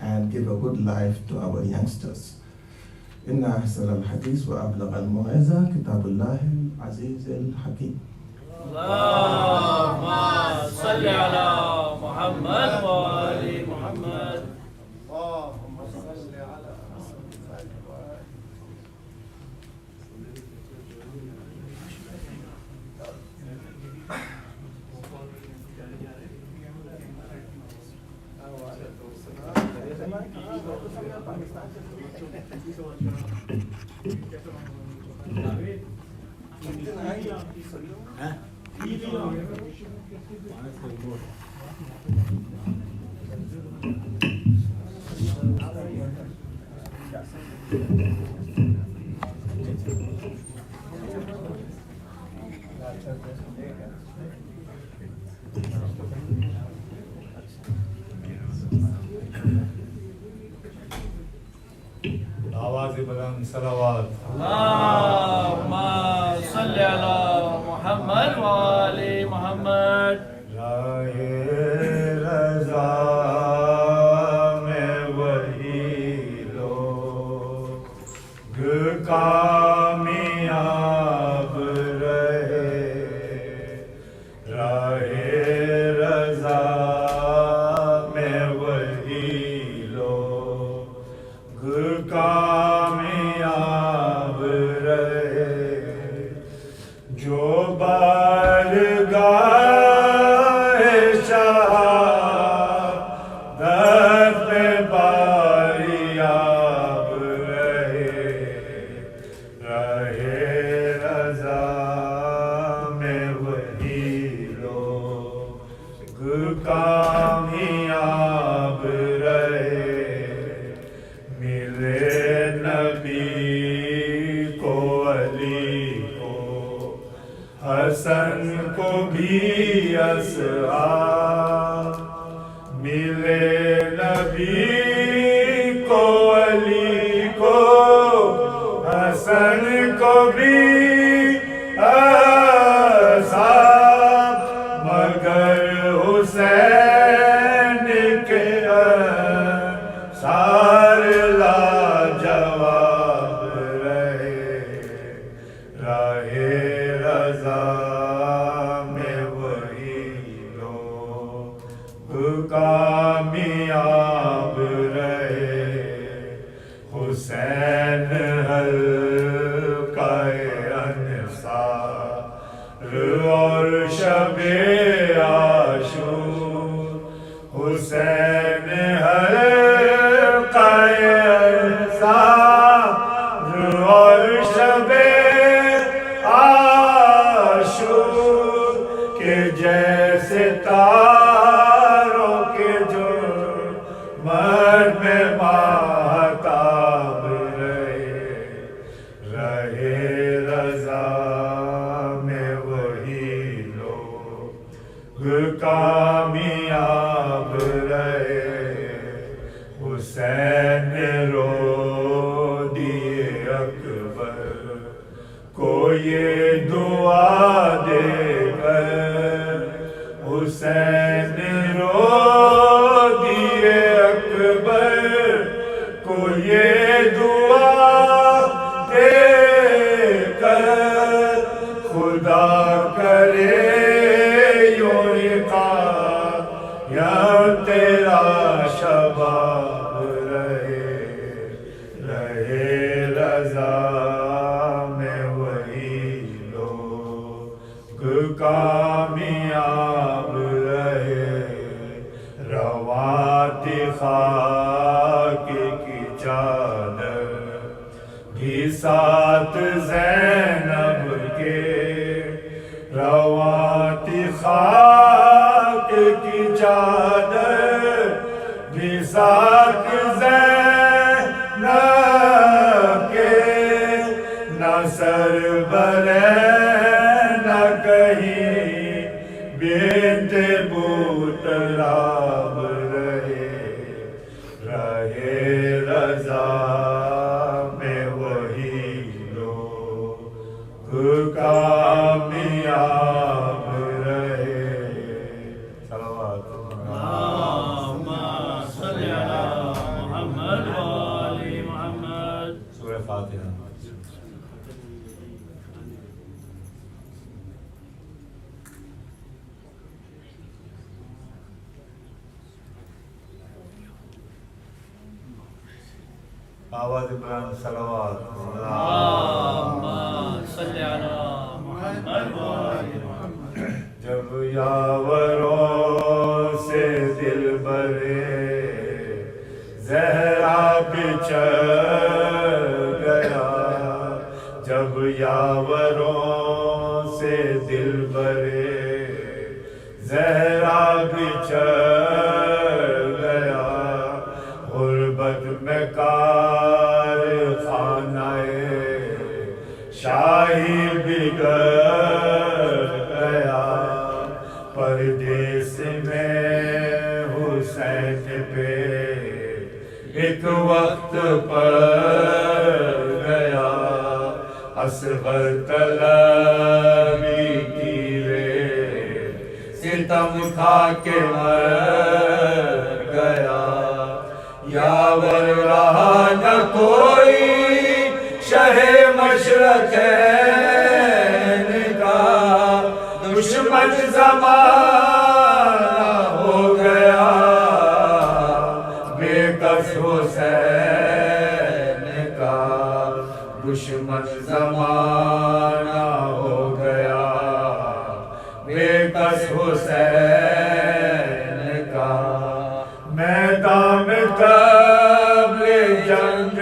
and give a good life to our youngsters. إن أحسن الحديث وأبلغ الموعظة كتاب الله العزيز الحكيم. اللهم صل على محمد وآل محمد. اللهم صل على محمد وآل آواز بلند صلوات. اللهم صل على محمد وآل محمد. راہ رضا میں وہی لوگ کامیاب رہے. راہ رضا میں وہی لوگ کامیاب رہے جو بارگاہ شہادت پہ باریاب رہے. رہے رضا میں وہی لوگ کامیاب رہے. ملے نبی کو علی کو حسن کو بھی اصحاب. ملے نبی کو علی کو حسن کو بھی اصحاب. مگر حسین کے سارے لاجواب رہے. راہ رضا میں وہی لوگ کامیاب رہے. حسین حلقہ انصار اور شب عاشور. حسین حلقہ انصار اور شب عاشور کے جیسے تاروں کے جو مرد میں ماہتاب رہے. رہے رضا میں وہی لوگ کامیاب رہے. حسین رو دیے اکبر کو یہ دعا دے کر. حسین رو دیے اکبر کو یہ دعا دے کر. خدا کرے یوں یا تیرا شباب رہے. رہے رضا میں وہی لوگ کامیاب رہے. رواں تھی خاک کی چادر بھی ساتھ زینب کے. رواں تھی خاک کی چادر بھی ساتھ زینب کے. نہ سر بلے نہ کہیں بے بوتراب رہے رضا میں وہی لوگ کامیاب رہے. صلوات اللہم صلی علی محمد وآل محمد. سورہ فاتحہ. آواز بلند صلوات. اللہم صلی علی محمد وآل محمد. جب یاوروں سے دل برے زہرا بچھڑ گیا. جب یاوروں سے دل برے زہرا بچھڑ گیا. غربت میں کارخانہ شاہی بگڑ گیا. پردیس میں حسین پہ ایک وقت پڑ گیا. اصغر طلبی کی رے ستم کھا کے مر گیا. یاور رہا نہ کوئی شہ مشرقین کا. دشمن زمانہ ہو گیا. بے کس حسین کا. دشمن زمانہ ہو گیا. بے کس حسین کا. میدان میں قبل جنگ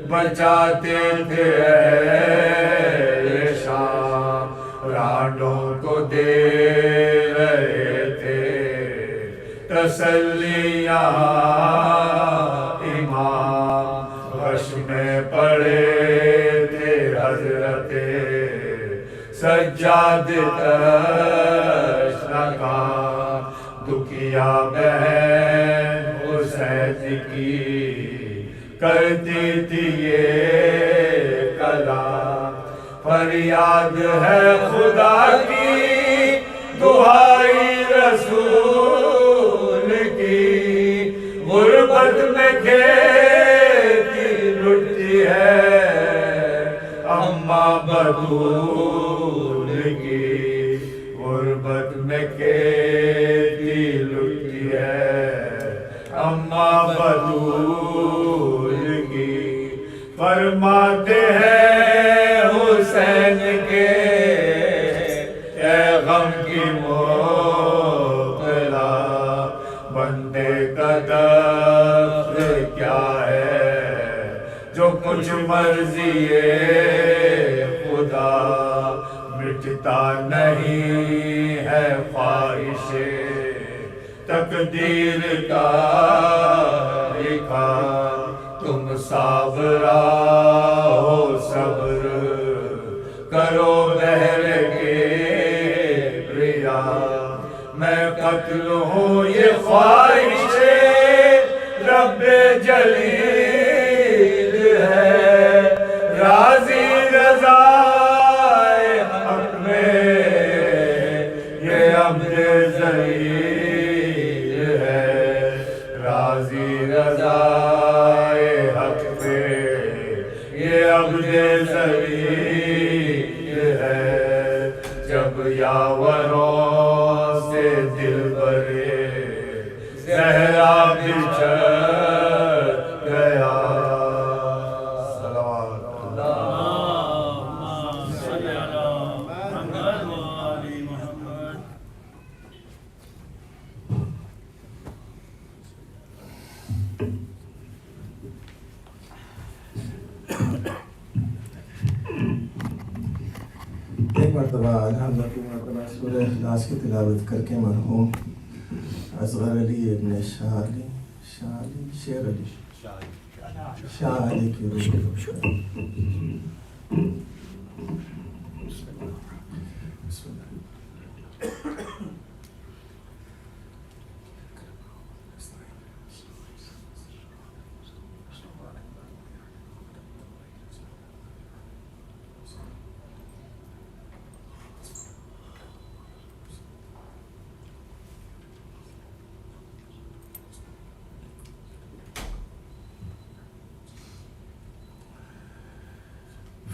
بچاتے تھے اہل شام. رانڈوں کو دے رہے تھے تسلیاں امام. غش میں پڑے تھے حضرت سجاد تشنکان. دکھیا بہن حسین کی کرتی تھی یہ کلام. فریاد ہے خدا کی دعائی رسول کی. غربت میں کھیتی لٹتی ہے اماں بطول کی. غربت میں کھیتی لٹتی ہے اماں بطول کی. فرماتے ہیں حسین کے اے غم کی مبتلا. بندے کا دفتر کیا ہے جو کچھ مرضی خدا. مٹتا نہیں ہے خواہش تقدیر کا لکھا. تم صابرہ ہو صبر کرو بہر کے ریا. میں قتل ہوں یہ خواہش رب جلیل ہے. راضی رضا حق میں یہ عبد ذلیل ہے. راضی رضا حق پہ یہ عبد ذلیل ہے. جب یاوروں سے دل برے زہرا بچھڑ گیا. صلوات. اللہم صلی علی محمد وآل محمد. ایک مرتبہ الحمد کی مرتبہ سورہ اخلاص کی تلاوت کر کے مرحوم اصغر علی ابن شاہ علی شیر علی شاہ علی کی روح بسم اللہ.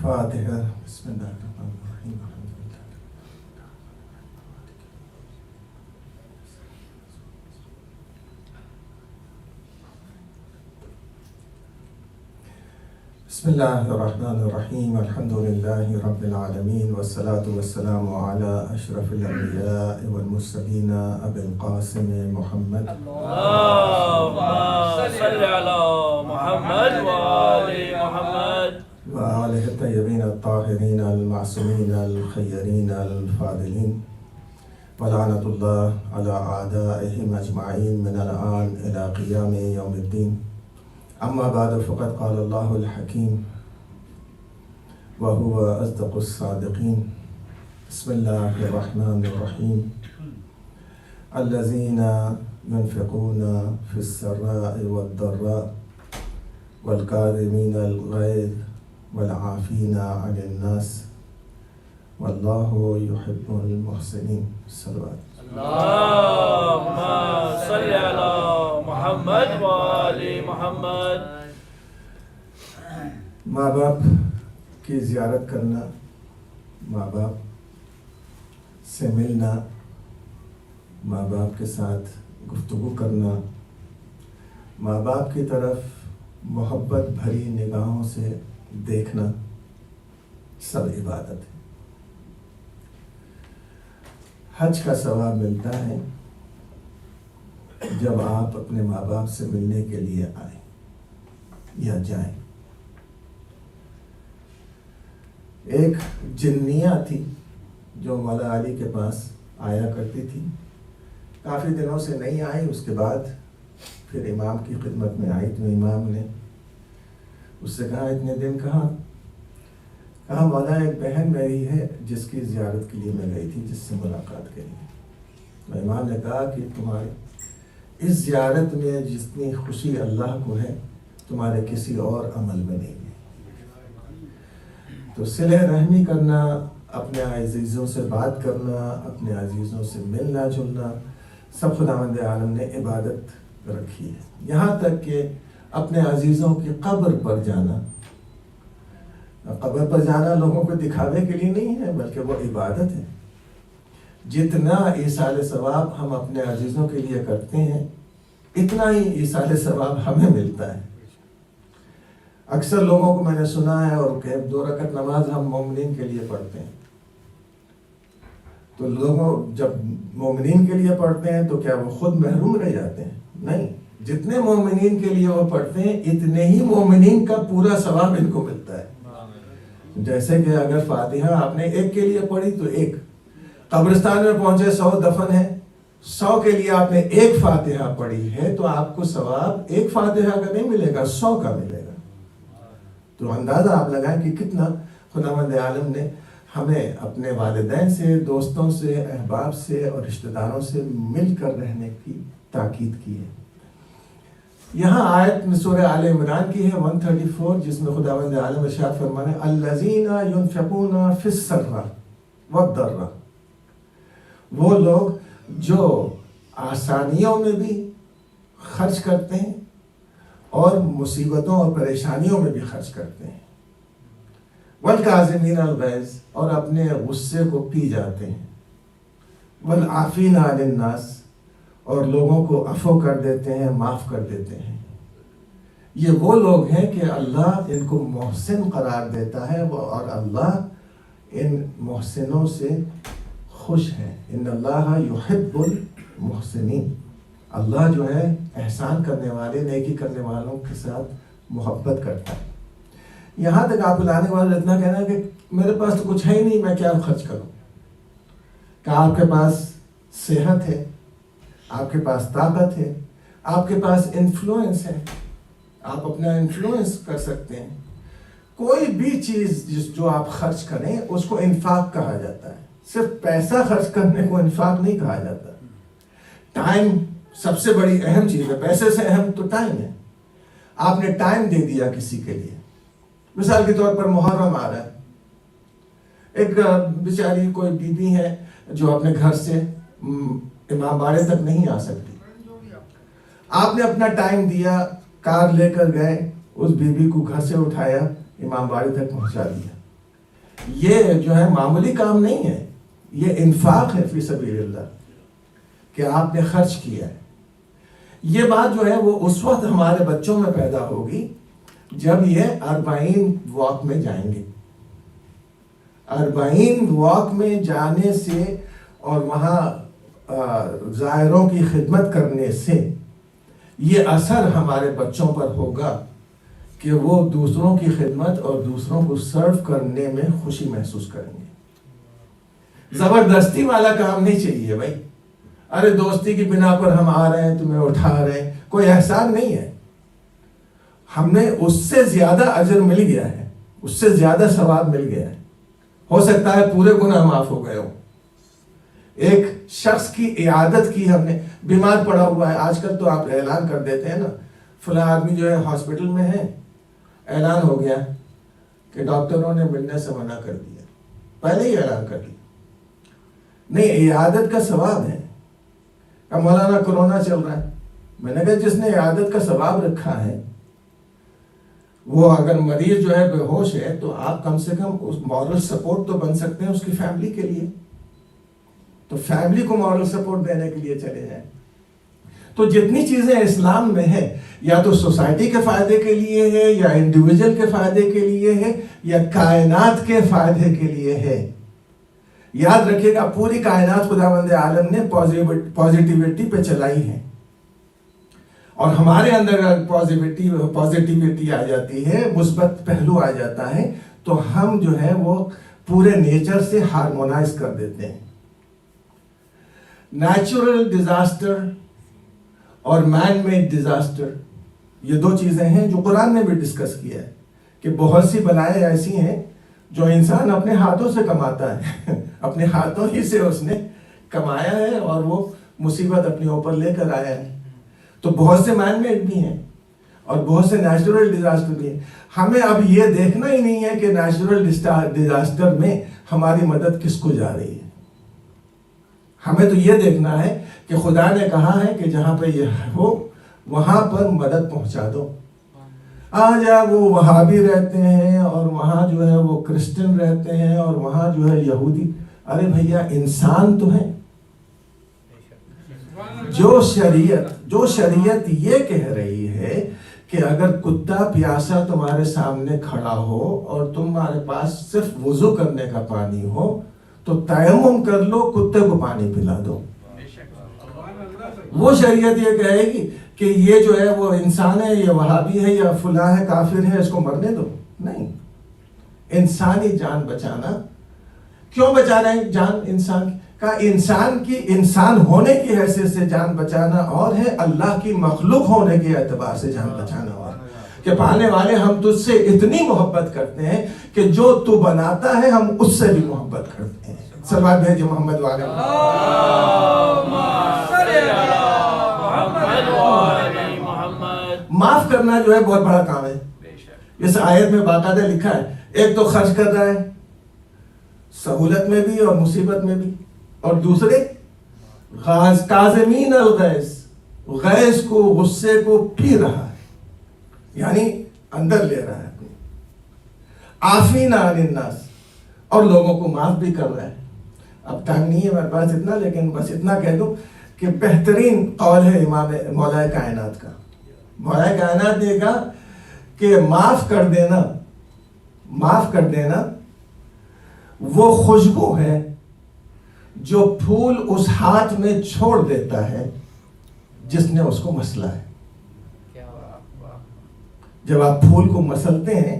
فاتحہ بسم اللہ الرحمن الرحیم الحمدللہ بسم اللہ الرحمن الرحیم الحمد للہ رب العالمین والصلاة والسلام علی اشرف الانبیاء والمرسلین ابی القاسم محمد اللهم صل على محمد وآل محمد وآلہ الطیبین الطاہرین المعصومین الخیرین الفاضلین ولعنۃ اللہ علی اعدائہم اجمعین من الآن الی قیام یوم الدین اما بعد فقد قال اللہ الحکیم وهو اصدق الصادقین بسم اللہ الرحمن الرحیم الذین ينفقون في السراء والضراء والكاظمين الغيظ والعافين عن الناس واللہ يحب المحسنین صلوات اللهم صل على محمد وآل محمد ماں باپ کی زیارت کرنا، ماں باپ سے ملنا، ماں باپ کے ساتھ گفتگو کرنا، ماں باپ کی طرف محبت بھری نگاہوں سے دیکھنا، سب عبادت ہے۔ حج کا ثواب ملتا ہے جب آپ اپنے ماں باپ سے ملنے کے لیے آئیں یا جائیں۔ ایک جنیہ تھی جو مولا علی کے پاس آیا کرتی تھی، کافی دنوں سے نہیں آئی، اس کے بعد پھر امام کی خدمت میں آئی تو امام نے اس سے کہا اتنے دن کہاں؟ کہا مولا ایک بہن میری ہے جس کی زیارت کے لیے میں گئی تھی، جس سے ملاقات کے لیے۔ تو امام نے کہا کہ تمہارے اس زیارت میں جتنی خوشی اللہ کو ہے تمہارے کسی اور عمل میں نہیں ہے۔ تو صلہ رحمی کرنا، اپنے عزیزوں سے بات کرنا، اپنے عزیزوں سے ملنا جلنا، سب خداوند عالم نے عبادت رکھی ہے۔ یہاں تک کہ اپنے عزیزوں کی قبر پر جانا، قبر پر جانا لوگوں کو دکھاوے کے لیے نہیں ہے بلکہ وہ عبادت ہے۔ جتنا ایصال ثواب ہم اپنے عزیزوں کے لیے کرتے ہیں اتنا ہی ایصال ثواب ہمیں ملتا ہے۔ اکثر لوگوں کو میں نے سنا ہے اور کہ 2 رکعت نماز ہم مومنین کے لیے پڑھتے ہیں، تو لوگوں جب مومنین کے لیے پڑھتے ہیں تو کیا وہ خود محروم رہ جاتے ہیں؟ نہیں، جتنے مومنین کے لیے وہ پڑھتے ہیں اتنے ہی مومنین کا پورا ثواب ان کو ملتا ہے۔ جیسے کہ اگر فاتحہ آپ نے ایک کے لیے پڑھی تو ایک، قبرستان میں پہنچے 100 دفن ہے، 100 کے لیے آپ نے ایک فاتحہ پڑھی ہے تو آپ کو ثواب ایک فاتحہ کا نہیں ملے گا، 100 کا ملے گا۔ تو اندازہ آپ لگائیں کہ کتنا خداوند عالم نے ہمیں اپنے والدین سے، دوستوں سے، احباب سے اور رشتہ داروں سے مل کر رہنے کی تاکید کی ہے۔ یہاں آیت میں سورہ آل عمران کی ہے 134، جس میں خداوند عالم ارشاد فرمانے الذین ينفقون فی السراء والضراء، وہ لوگ جو آسانیوں میں بھی خرچ کرتے ہیں اور مصیبتوں اور پریشانیوں میں بھی خرچ کرتے ہیں، والکاظمین الغیظ، اور اپنے غصے کو پی جاتے ہیں، والعافین عن الناس، اور لوگوں کو عفو کر دیتے ہیں، معاف کر دیتے ہیں۔ یہ وہ لوگ ہیں کہ اللہ ان کو محسن قرار دیتا ہے اور اللہ ان محسنوں سے خوش ہے۔ ان اللہ یحب المحسنین، اللہ جو ہے احسان کرنے والے، نیکی کرنے والوں کے ساتھ محبت کرتا ہے۔ یہاں تک آپ لانے والے اتنا کہنا کہ میرے پاس تو کچھ ہے ہی نہیں، میں کیا خرچ کروں؟ کہ آپ کے پاس صحت ہے، آپ کے پاس طاقت ہے، آپ کے پاس انفلوئنس ہے، آپ اپنا انفلوئنس کر سکتے ہیں۔ کوئی بھی چیز جو آپ خرچ کریں اس کو انفاق کہا جاتا ہے، صرف پیسہ خرچ کرنے کو انفاق نہیں کہا جاتا۔ ٹائم سب سے بڑی اہم چیز ہے، پیسے سے اہم تو ٹائم ہے۔ آپ نے ٹائم دے دیا کسی کے لیے، مثال کے طور پر محرم آ رہا ہے، ایک بیچاری کوئی بی بی ہے جو اپنے گھر سے امام باڑے تک نہیں آ سکتی، آپ نے اپنا ٹائم دیا، کار لے کر گئے، اس بی بی کو گھر سے اٹھایا، امام باڑے تک پہنچا دیا۔ یہ جو ہے معمولی کام نہیں ہے، یہ انفاق ہے فی سبیل اللہ کہ آپ نے خرچ کیا ہے۔ یہ بات جو ہے وہ اس وقت ہمارے بچوں میں پیدا ہوگی جب یہ 40 واک میں جائیں گے۔ 40 واک میں جانے سے اور وہاں زائروں کی خدمت کرنے سے یہ اثر ہمارے بچوں پر ہوگا کہ وہ دوسروں کی خدمت اور دوسروں کو سرو کرنے میں خوشی محسوس کریں گے۔ زبردستی والا کام نہیں چاہیے بھائی، ارے دوستی کی بنا پر ہم آ رہے ہیں تمہیں اٹھا رہے ہیں، کوئی احسان نہیں ہے، ہم نے اس سے زیادہ اجر مل گیا ہے، اس سے زیادہ ثواب مل گیا ہے، ہو سکتا ہے پورے گناہ معاف ہو گئے ہو۔ ایک شخص کی عیادت کی ہم نے، بیمار پڑا ہوا ہے، آج کل تو آپ اعلان کر دیتے ہیں نا، فلاں آدمی جو ہے ہاسپٹل میں ہے، اعلان ہو گیا کہ ڈاکٹروں نے ملنے سے منع کر دیا، پہلے ہی اعلان کر دیا۔ نہیں، عیادت کا ثواب ہے۔ کہ مولانا کرونا چل رہا ہے، میں نے کہا جس نے عیادت کا ثواب رکھا ہے وہ اگر مریض جو ہے بے ہوش ہے تو آپ کم سے کم اس مورل سپورٹ تو بن سکتے ہیں اس کی فیملی کے لیے، تو فیملی کو مورل سپورٹ دینے کے لیے چلے جائیں۔ تو جتنی چیزیں اسلام میں ہیں، یا تو سوسائٹی کے فائدے کے لیے ہے، یا انڈیویجول کے فائدے کے لیے ہے، یا کائنات کے فائدے کے لیے ہے۔ یاد رکھیے گا پوری کائنات خداوند عالم نے پازیٹیوٹی پہ چلائی ہے، اور ہمارے اندر اگر پازیٹیوٹی آ جاتی ہے، مثبت پہلو آ جاتا ہے، تو ہم جو ہے وہ پورے نیچر سے ہارمونائز کر دیتے ہیں۔ نیچرل ڈیزاسٹر اور مین میڈ ڈیزاسٹر، یہ دو چیزیں ہیں جو قرآن نے بھی ڈسکس کیا ہے کہ بہت سی بلائیں ایسی ہیں جو انسان اپنے ہاتھوں سے کماتا ہے اپنے ہاتھوں ہی سے اس نے کمایا ہے اور وہ مصیبت اپنے اوپر لے کر آیا ہے۔ تو بہت سے مین میڈ بھی ہیں اور بہت سے نیچرل ڈیزاسٹر بھی ہیں۔ ہمیں اب یہ دیکھنا ہی نہیں ہے کہ نیچرل ڈیزاسٹر میں ہماری مدد کس کو جا رہی ہے، ہمیں تو یہ دیکھنا ہے کہ خدا نے کہا ہے کہ جہاں پہ یہ ہو وہاں پر مدد پہنچا دو۔ آج وہ وہابی رہتے ہیں اور وہاں جو ہے وہ کرسچن رہتے ہیں اور وہاں جو ہے یہودی، ارے بھیا انسان تو ہیں۔ جو شریعت یہ کہہ رہی ہے کہ اگر کتا پیاسا تمہارے سامنے کھڑا ہو اور تمہارے پاس صرف وضو کرنے کا پانی ہو تو تیمم کر لو، کتے کو پانی پلا دو۔ وہ شریعت یہ کہے گی کہ یہ جو ہے وہ انسان ہے، یہ وہابی ہے یا فلاں ہے، کافر ہے، اس کو مرنے دو۔ نہیں، انسانی جان بچانا، کیوں بچا رہے ہیں جان انسان کا؟ انسان کی انسان ہونے کی حیثیت سے جان بچانا اور ہے، اللہ کی مخلوق ہونے کے اعتبار سے جان بچانا اور کہ پانے والے ہم تجھ سے اتنی محبت کرتے ہیں کہ جو تو بناتا ہے ہم اس سے بھی محبت کرتے ہیں۔ صلوات بھیجے محمد والے۔ معاف کرنا جو ہے بہت بڑا کام ہے۔ اس آیت میں باقاعدہ لکھا ہے، ایک تو خرچ کر رہا ہے سہولت میں بھی اور مصیبت میں بھی، اور دوسرے کاظمین الغیظ، غیظ کو، غصے کو پی رہا ہے، یعنی اندر لے رہا ہے اپنے، عافین عن الناس، اور لوگوں کو معاف بھی کر رہا ہے۔ اب ٹائم نہیں ہے میرے پاس اتنا، لیکن بس اتنا کہہ دوں کہ بہترین قول ہے امام مولا کائنات کا۔ مولا کائنات نے کہا کہ معاف کر دینا وہ خوشبو ہے جو پھول اس ہاتھ میں چھوڑ دیتا ہے جس نے اس کو مسلا ہے۔ جب آپ پھول کو مسلتے ہیں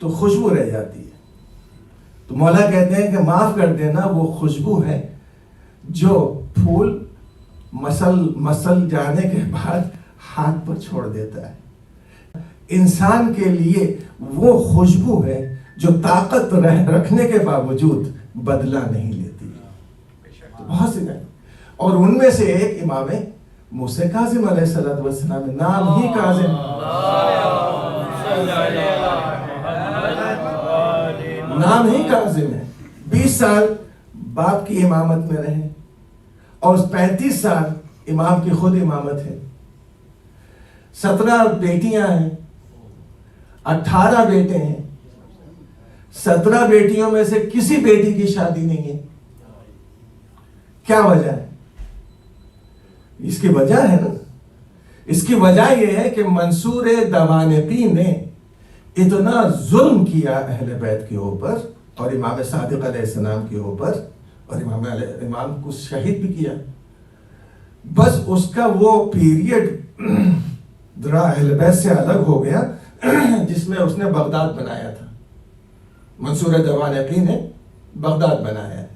تو خوشبو رہ جاتی ہے، تو مولا کہتے ہیں کہ معاف کر دینا وہ خوشبو ہے جو پھول مسل جانے کے بعد ہاتھ پر چھوڑ دیتا ہے۔ انسان کے لیے وہ خوشبو ہے جو طاقت رکھنے کے باوجود بدلہ نہیں لیتی ہے۔ تو بہت سی ہیں، اور ان میں سے ایک امام موسیٰ کاظم علیہ السلام، نام ہی کاظم، نام ہی کاظم ہے۔ 20 سال باپ کی امامت میں رہے اور 35 سال امام کی خود امامت ہے۔ 17 بیٹیاں ہیں، 18 بیٹے ہیں، 17 بیٹیوں میں سے کسی بیٹی کی شادی نہیں ہے. کیا وجہ ہے؟ اس کی وجہ ہے نا، اس کی وجہ یہ ہے کہ منصور دوانقی نے اتنا ظلم کیا اہل بیت کے اوپر اور امام صادق علیہ السلام کے اوپر، اور امام کو شہید بھی کیا. بس اس کا وہ پیریڈ ذرا اہل بیت سے الگ ہو گیا جس میں اس نے بغداد بنایا تھا. منصور دوانقی نے بغداد بنایا ہے،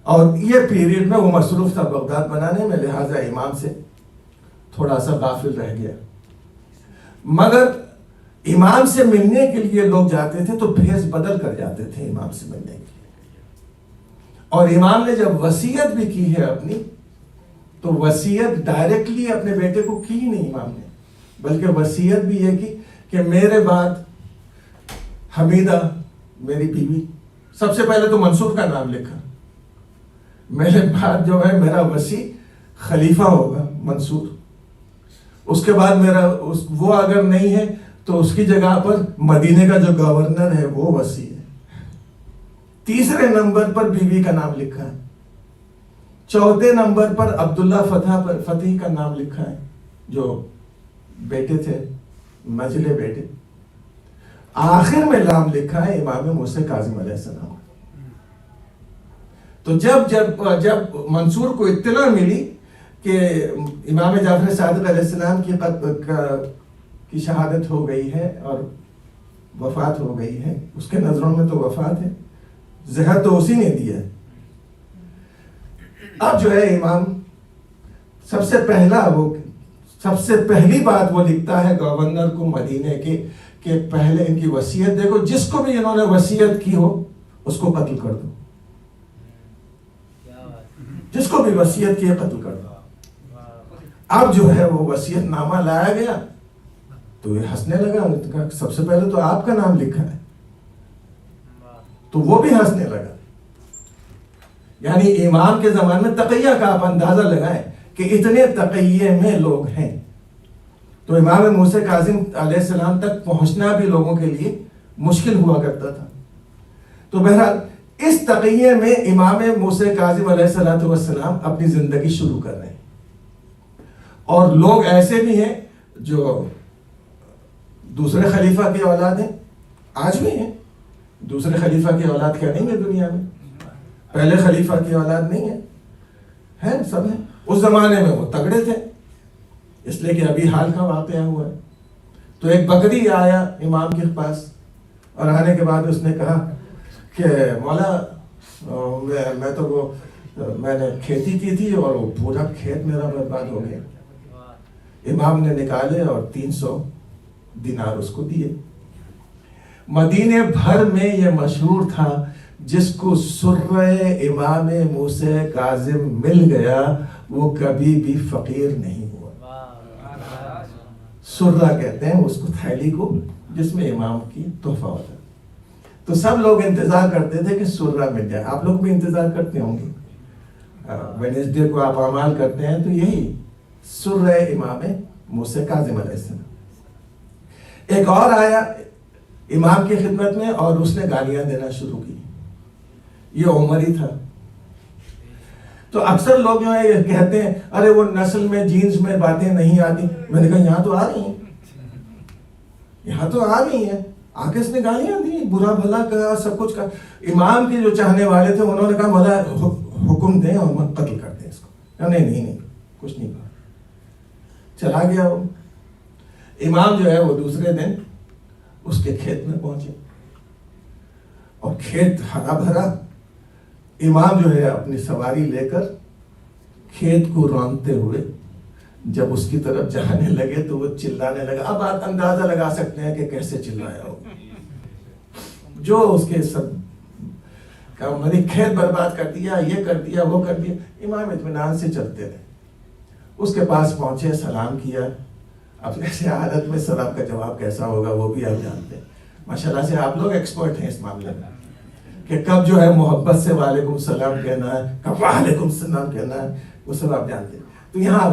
اور یہ پیریڈ میں وہ مصروف تھا بغداد بنانے میں، لہٰذا امام سے تھوڑا سا غافل رہ گیا. مگر امام سے ملنے کے لیے لوگ جاتے تھے تو بھیس بدل کر جاتے تھے امام سے ملنے کے لیے. اور امام نے جب وصیت بھی کی ہے اپنی، تو وصیت ڈائریکٹلی اپنے بیٹے کو کی نہیں امام نے، بلکہ وصیت بھی یہ کی کہ میرے بعد حمیدہ میری بیوی، سب سے پہلے تو منصور کا نام لکھا، میرے بعد جو ہے میرا وصی خلیفہ ہوگا منصور، اس کے بعد میرا وہ اگر نہیں ہے تو اس کی جگہ پر مدینے کا جو گورنر ہے وہ وصی ہے. تیسرے نمبر پر بیوی کا نام لکھا ہے. چوتھے نمبر پر عبداللہ فتح کا نام لکھا ہے، جو بیٹے تھے مجلے بیٹے. آخر میں نام لکھا ہے امام موسیٰ کاظم علیہ السلام. تو جب منصور کو اطلاع ملی کہ امام جعفر صادق علیہ السلام کی شہادت ہو گئی ہے اور وفات ہو گئی ہے، اس کے نظروں میں تو وفات ہے، زہر تو اسی نے دیا ہے. اب جو ہے امام سب سے پہلی بات وہ لکھتا ہے گورنر کو مدینے کے کہ پہلے ان کی وصیت دیکھو، جس کو بھی انہوں نے وصیت کی ہو اس کو قتل کر دو، جس کو بھی وصیت کی ہے قتل کر دو. اب جو ہے وہ وصیت نامہ لایا گیا تو یہ ہنسنے لگا، سب سے پہلے تو آپ کا نام لکھا ہے، تو وہ بھی ہنسنے لگا. یعنی امام کے زمانے میں تقیہ کا آپ اندازہ لگائیں کہ اتنے تقیہ میں لوگ ہیں، تو امام موسیٰ کاظم علیہ السلام تک پہنچنا بھی لوگوں کے لیے مشکل ہوا کرتا تھا. تو بہرحال اس تقیہ میں امام موسیٰ کاظم علیہ السلام اپنی زندگی شروع کر رہے ہیں. اور لوگ ایسے بھی ہیں جو دوسرے خلیفہ کی اولاد ہیں، آج بھی ہیں. دوسرے خلیفہ کی اولاد کیا نہیں ہے دنیا میں؟ پہلے خلیفہ کی اولاد نہیں ہے، سب ہیں. اس زمانے میں وہ تگڑے تھے، اس لیے کہ ابھی حال کا واقعہ ہوا ہے. تو ایک بکری آیا امام کے پاس، اور آنے کے بعد اس نے کہا کہ مولا میں نے کھیتی کی تھی اور وہ پورا کھیت میرا برباد ہو گیا. امام نے نکالے اور 300 دینار اس کو دیے. مدینے بھر میں یہ مشہور تھا، جس کو سرہ امام موسیٰ کاظم مل گیا وہ کبھی بھی فقیر نہیں ہوا. سرہ کہتے ہیں اس کو تھیلی کو جس میں امام کی تحفہ ہوتا ہے. تو سب لوگ انتظار کرتے تھے کہ سرہ مل جائے. آپ لوگ بھی انتظار کرتے ہوں گے، ویڈنسڈے کو آپ اعمال کرتے ہیں تو یہی سرہ امام موسیٰ کاظم علیہ السلام. ایک اور آیا امام کی خدمت میں اور اس نے گالیاں دینا شروع کی. یہ عمر ہی تھا. تو اکثر لوگ جو ہے یہ کہتے ہیں ارے وہ نسل میں جینز میں باتیں نہیں آتی. میں نے کہا یہاں تو آ رہی ہیں، یہاں تو آ رہی ہیں. آ کے اس نے گالیاں دی، برا بھلا کہا، سب کچھ کہا. امام کے جو چاہنے والے تھے انہوں نے کہا مولا حکم دیں اور قتل کر دیں اس کو. نہیں کچھ نہیں کہا، چلا گیا وہ. امام جو ہے وہ دوسرے دن اس کے کھیت میں پہنچے اور کھیت ہرا بھرا. امام جو ہے اپنی سواری لے کر کھیت کو رونتے ہوئے جب اس کی طرف جانے لگے تو وہ چلانے لگا. اب آپ اندازہ لگا سکتے ہیں کہ کیسے چلایا ہو. جو اس کے سب کھیت برباد کر دیا، یہ کر دیا، وہ کر دیا. امام اطمینان سے چلتے رہے. اس کے پاس پہنچے، سلام کیا. اب ایسے حالت میں سلام کا جواب کیسا ہوگا وہ بھی آپ جانتے ہیں. ماشاءاللہ سے آپ لوگ ایکسپرٹ ہیں اس معاملے میں کہ کب جو ہے محبت سے وعلیکم السلام کہنا ہے، کب وعلیکم السلام کہنا ہے، وہ سب آپ جانتے ہیں. تو یہاں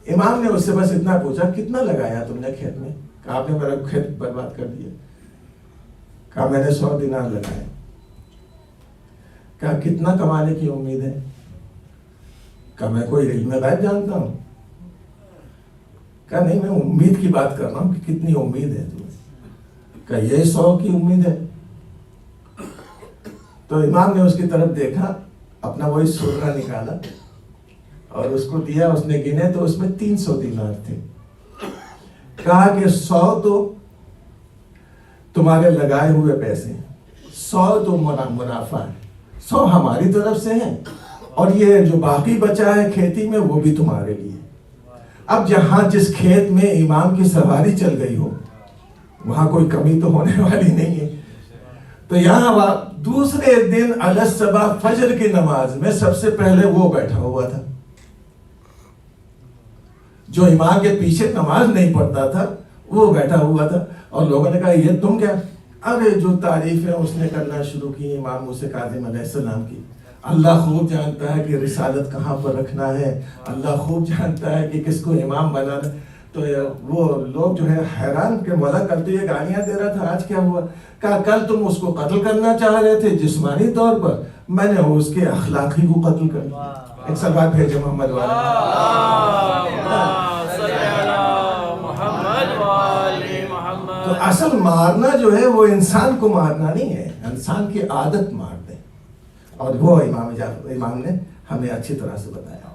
امام نے اس سے بس اتنا پوچھا کتنا لگایا تم نے کھیت میں؟ کہ آپ نے میرا کھیت برباد کر دیا. کہا میں نے 100 دینار لگائے. کہا کتنا کمانے کی امید ہے؟ کہا میں کوئی علم غیب جانتا ہوں. کہا نہیں، میں امید کی بات کر رہا ہوں کہ کتنی امید ہے تمہیں. کہا یہ 100 کی امید ہے. تو امام نے اس کی طرف دیکھا، اپنا وہی سرہ نکالا اور اس کو دیا. اس نے گنے تو اس میں 300 دینار تھے. کہا کہ 100 تو تمہارے لگائے ہوئے پیسے، 100 تو منافع ہے، 100 ہماری طرف سے ہیں، اور یہ جو باقی بچا ہے کھیتی میں وہ بھی تمہارے لیے. اب جہاں جس کھیت میں امام کی سواری چل گئی ہو وہاں کوئی کمی تو ہونے والی نہیں ہے. تو یہاں دوسرے دن الصبح فجر کی نماز میں سب سے پہلے وہ بیٹھا ہوا تھا جو امام کے پیچھے نماز نہیں پڑھتا تھا، وہ بیٹھا ہوا تھا. اور لوگوں نے کہا یہ تم کیا؟ ارے جو تعریفیں اس نے کرنا شروع کی امام موسیٰ کاظم علیہ السلام کی. اللہ خوب جانتا ہے کہ رسالت کہاں پر رکھنا ہے، اللہ خوب جانتا ہے کہ کس کو امام بنانا. تو وہ لوگ جو ہے حیران کہ مولا کل تو یہ گالیاں دے رہا تھا، آج کیا ہوا؟ کہا کل تم اس کو قتل کرنا چاہ رہے تھے جسمانی طور پر، میں نے اس کے اخلاقی کو قتل کر دیا. ایک سلوات بھیجے محمد تو اصل مارنا جو ہے وہ انسان کو مارنا نہیں ہے، انسان کی عادت مار دے. اور وہ امام نے ہمیں اچھی طرح سے بتایا.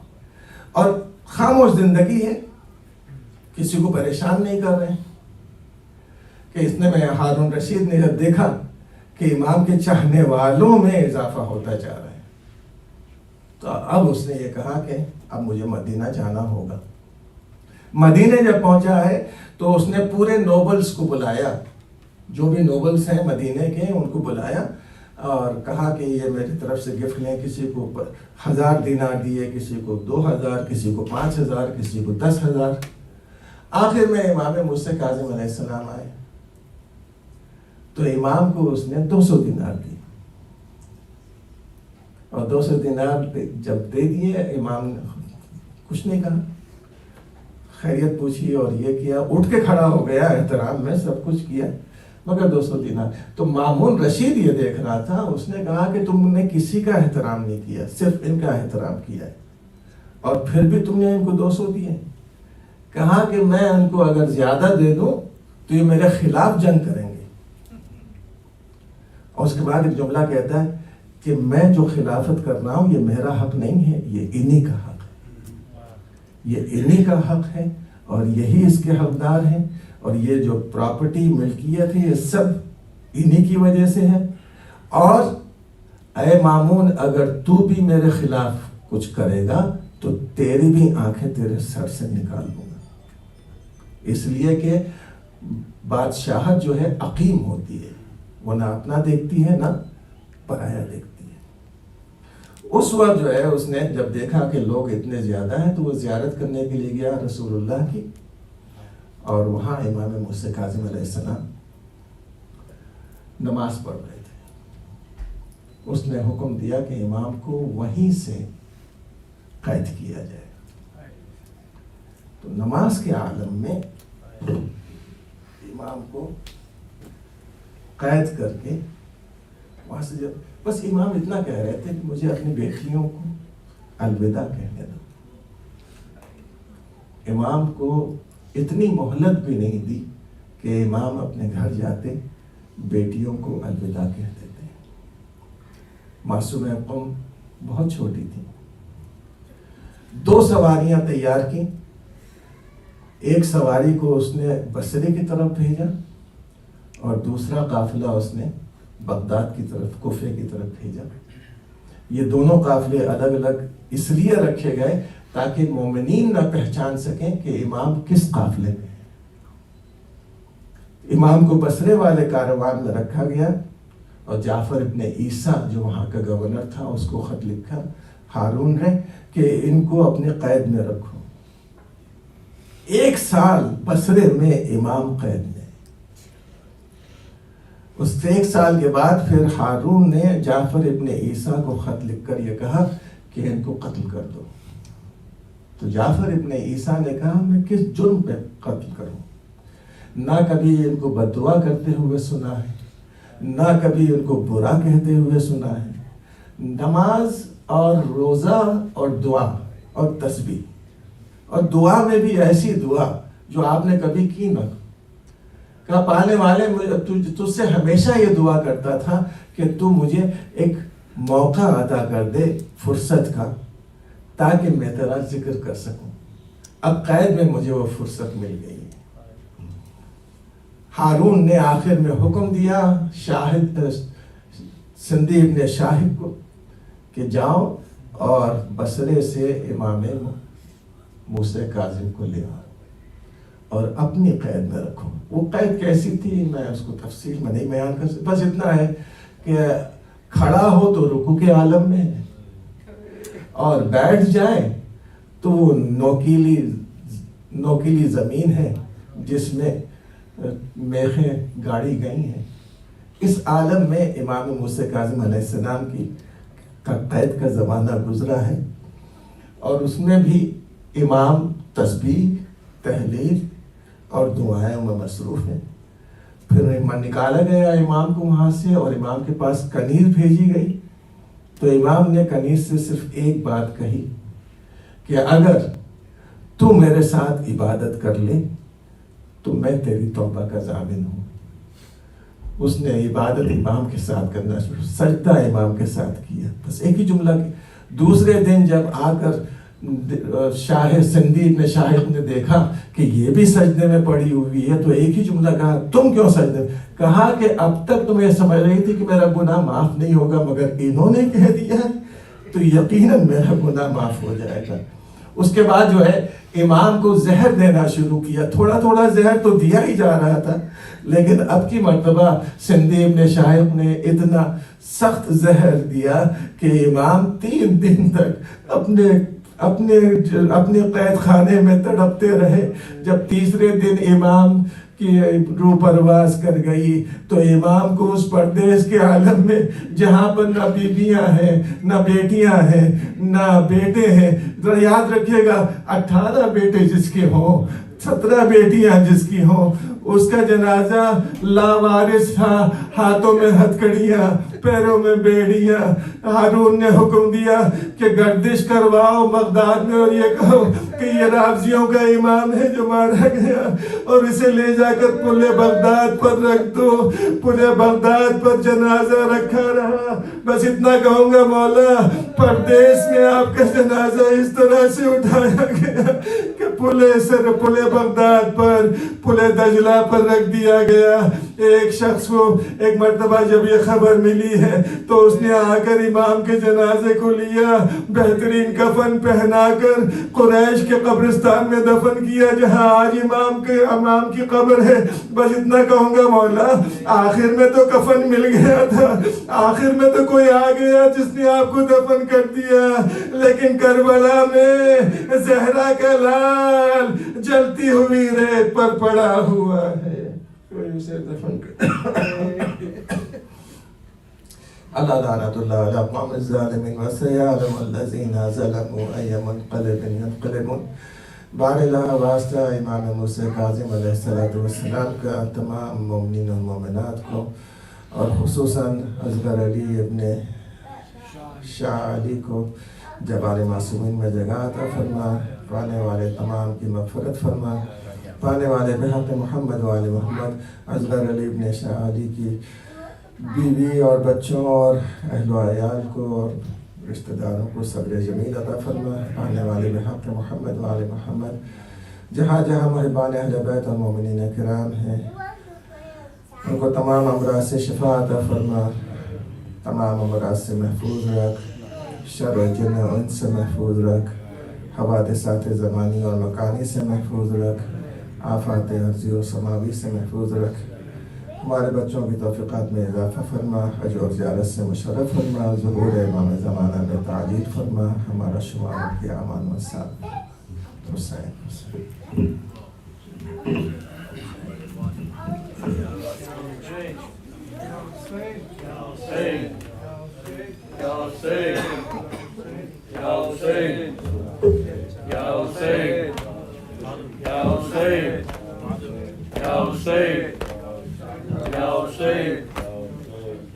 اور خاموش زندگی ہے، کسی کو پریشان نہیں کر رہے. کہ اس نے میں ہارون رشید نے جب دیکھا کہ امام کے چاہنے والوں میں اضافہ ہوتا جا رہا ہے تو اب اس نے یہ کہا کہ اب مجھے مدینہ جانا ہوگا. مدینہ جب پہنچا ہے تو اس نے پورے نوبلز کو بلایا، جو بھی نوبلز ہیں مدینہ کے ان کو بلایا اور کہا کہ یہ میری طرف سے گفٹ لیں. کسی کو 1000 دینار دیے، کسی کو 2000، کسی کو 5000، کسی کو 10000. آخر میں امام موسیٰ کاظم علیہ السلام آئے تو امام کو اس نے 200 دینار دی. اور 200 دینار جب دے دیے امام نے کچھ نہیں کہا، خیریت پوچھی اور یہ کیا، اٹھ کے کھڑا ہو گیا، احترام میں سب کچھ کیا، مگر 200 دینار. تو مامون رشید یہ دیکھ رہا تھا، اس نے کہا کہ تم نے کسی کا احترام نہیں کیا، صرف ان کا احترام کیا ہے اور پھر بھی تم نے ان کو 200 دیے. کہا کہ میں ان کو اگر زیادہ دے دوں تو یہ میرے خلاف جنگ کریں گے. اور اس کے بعد ایک جملہ کہتا ہے کہ میں جو خلافت کر رہا ہوں یہ میرا حق نہیں ہے، یہ انہی کا حق ہے، یہ انہی کا حق ہے اور یہی اس کے حقدار ہیں. اور یہ جو پراپرٹی ملکیت ہے یہ سب انہی کی وجہ سے ہے. اور اے مامون اگر تو بھی میرے خلاف کچھ کرے گا تو تیری بھی آنکھیں تیرے سر سے نکال دوں گا. اس لیے کہ بادشاہت جو ہے عقیم ہوتی ہے، وہ نہ اپنا دیکھتی ہے نہ پرایا دیکھتی ہے. اس وقت جو ہے اس نے جب دیکھا کہ لوگ اتنے زیادہ ہیں تو وہ زیارت کرنے کے لیے گیا رسول اللہ کی. اور وہاں امام موسیٰ کاظم علیہ السلام نماز پڑھ رہے تھے. اس نے حکم دیا کہ امام کو وہیں سے قید کیا جائے. تو نماز کے عالم میں امام کو قید کر کے وہاں سے جب بس امام اتنا کہہ رہے تھے کہ مجھے اپنی بیٹیوں کو الوداع کہنے دو. امام کو اتنی مہلت بھی نہیں دی کہ امام اپنے گھر جاتے بیٹیوں کو الوداع کہہ دیتے. معصومہ قوم بہت چھوٹی تھی. 2 سواریاں تیار کی. ایک سواری کو اس نے بصرے کی طرف بھیجا اور دوسرا قافلہ اس نے بغداد کی طرف، کوفے کی طرف بھیجا. یہ دونوں قافلے الگ الگ اس لیے رکھے گئے تاکہ مومنین نہ پہچان سکیں کہ امام کس قافلے میں ہے. امام کو بصرے والے کاروان میں رکھا گیا اور جعفر ابن عیسیٰ جو وہاں کا گورنر تھا اس کو خط لکھا ہارون نے کہ ان کو اپنے قید میں رکھو. 1 سال بصرے میں امام قید میں. اس 1 سال کے بعد پھر ہارون نے جعفر ابن عیسیٰ کو خط لکھ کر یہ کہا کہ ان کو قتل کر دو. تو جعفر ابن عیسیٰ نے کہا میں کس جرم پہ قتل کروں؟ نہ کبھی ان کو بد دعا کرتے ہوئے سنا ہے، نہ کبھی ان کو برا کہتے ہوئے سنا ہے. نماز اور روزہ اور دعا اور تسبیح، اور دعا میں بھی ایسی دعا جو آپ نے کبھی کی نہ. کہا پانے والے تجھ سے ہمیشہ یہ دعا کرتا تھا کہ تو مجھے ایک موقع عطا کر دے فرصت کا، تاکہ میں تیرا ذکر کر سکوں. اب قید میں مجھے وہ فرصت مل گئی. ہارون نے آخر میں حکم دیا شاہد سندی ابن شاہد کو کہ جاؤ اور بصرے سے امام موسیٰ کاظم کو لے آؤ اور اپنی قید میں رکھو. وہ قید کیسی تھی میں اس کو تفصیل میں نہیں بیان کر سکتا، بس اتنا ہے کہ کھڑا ہو تو رکوع کے عالم میں ہے، اور بیٹھ جائے تو وہ نوکیلی زمین ہے جس میں میخیں گاڑی گئی ہیں. اس عالم میں امام موسیٰ کاظم علیہ السلام کی قید کا زمانہ گزرا ہے، اور اس میں بھی امام تسبیح، تحلیل اور دعائیں میں مصروف ہیں. پھر نکالا گیا امام کو وہاں سے، اور امام کے پاس کنیز بھیجی گئی. تو امام نے کنیز سے صرف ایک بات کہی کہ اگر تو میرے ساتھ عبادت کر لے تو میں تیری توبہ کا ضامن ہوں. اس نے عبادت امام کے ساتھ کرنا شروع، سجدہ امام کے ساتھ کیا، بس ایک ہی جملہ. دوسرے دن جب آ کر شاہ سندی ابن شاہد نے دیکھا کہ یہ بھی سجدے میں پڑی ہوئی ہے، تو ایک ہی جملہ کہا تم کیوں سجدے میں؟ کہا کہ اب تک تو میں سمجھ رہی تھی کہ میرا گناہ معاف نہیں ہوگا، مگر انہوں نے کہہ دیا ہے تو یقیناً میرا گناہ معاف ہو جائے گا. اس کے بعد جو ہے امام کو زہر دینا شروع کیا. تھوڑا تھوڑا زہر تو دیا ہی جا رہا تھا، لیکن اب کی مرتبہ سندی ابن شاہد نے اتنا سخت زہر دیا کہ امام 3 دن تک اپنے قید خانے میں تڑپتے رہے. جب تیسرے دن امام کی روح پرواز کر گئی تو امام کو اس پردیس کے عالم میں جہاں پر نہ بیویاں ہیں، نہ بیٹیاں ہیں، نہ بیٹے ہیں. ذرا یاد رکھیے گا، 18 بیٹے جس کے ہوں، 17 بیٹیاں جس کی ہوں، اس کا جنازہ لاوارث تھا، ہاتھوں میں ہتھکڑیاں، پیروں میں بیڑیاں. ہارون نے حکم دیا کہ گردش کرواؤ بغداد میں اور یہ کہو کہ یہ رافضیوں کا امام ہے جو مارا گیا، اور اسے لے جا کر پل بغداد پر رکھ دو. پل بغداد پر جنازہ رکھا رہا. بس اتنا کہوں گا مولا، پردیس میں آپ کا جنازہ اس طرح سے اٹھایا گیا کہ پل بغداد پر، پل دجلہ پر رکھ دیا گیا. ایک شخص کو ایک مرتبہ جب یہ خبر ملی ہے تو اس نے آ کر امام کے جنازے کو لیا، بہترین کفن پہنا کر قریش کے قبرستان میں دفن کیا جہاں آج امام کی قبر ہے. بس اتنا کہوں گا مولا، آخر میں تو کفن مل گیا تھا، آخر میں تو کوئی آ گیا جس نے آپ کو دفن کر دیا. لیکن کربلا میں زہرا کا لال جلتی ہوئی ریت پر پڑا ہوا ہے، کوئی اسے دفن اللہ لعنت اللہ علی قوم الظالمین وسیعلم الذین ظلموا ای منقلب ینقلبون. بار اللہ واسطہ امام موسیٰ کاظم علیہ السلام کا تمام مومنین و مومنات کو، اور خصوصاً اصغر علی ابن شاہ علی کو جبال معصومین میں جگہ عطا فرما. پانے والے تمام کی مغفرت فرما. پانے والے بحق محمد و آل محمد اصغر علی ابن شاہ علی کی بیوی اور بچوں اور اہل و عیال کو اور رشتہ داروں کو صبر جمیل عطا فرما. آنے والے بحق محمد و آل محمد جہاں جہاں محبان اہل بیت اور مومنین کرام ہیں ان کو تمام امراض سے شفا عطا فرما. تمام امراض سے محفوظ رکھ، شر و جن و انس سے محفوظ رکھ، حوادثات زمانی اور مکانی سے محفوظ رکھ، آفات ارضی و سماوی سے محفوظ رکھ. ہمارے بچوں کی توفیقات میں اضافہ فرما، حج اور زیارت سے مشرف فرما. ظہور امام زمانہ میں تعجیل فرما. ہمارا شمار کی امان و ساتھ حسین.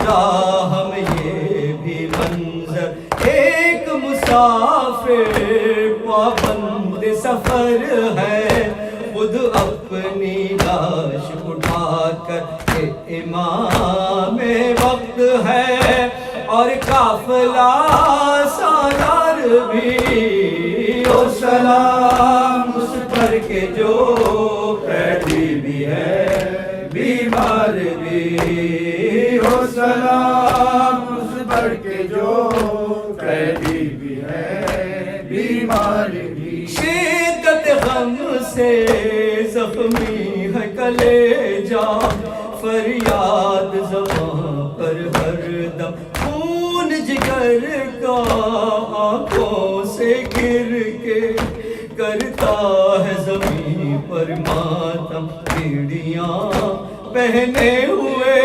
راہ میں یہ بھی منظر ایک مسافر پابند سفر ہے خود اپنی لاش اٹھا کر کہ امام وقت ہے اور قافلہ سالار بھی او سلام اس پر کے جو قیدی بھی ہے بیمار بھی ہو سلام اس پر کے جو قیدی بھی ہے بیمار بھی شدت غم سے زخمی ہے کلیجا فریاد زباں پر ہر دم خون جگر کا آنکھوں سے گر کے کرتا ہے زمین پر ماتم بیڑیاں پہنے ہوئے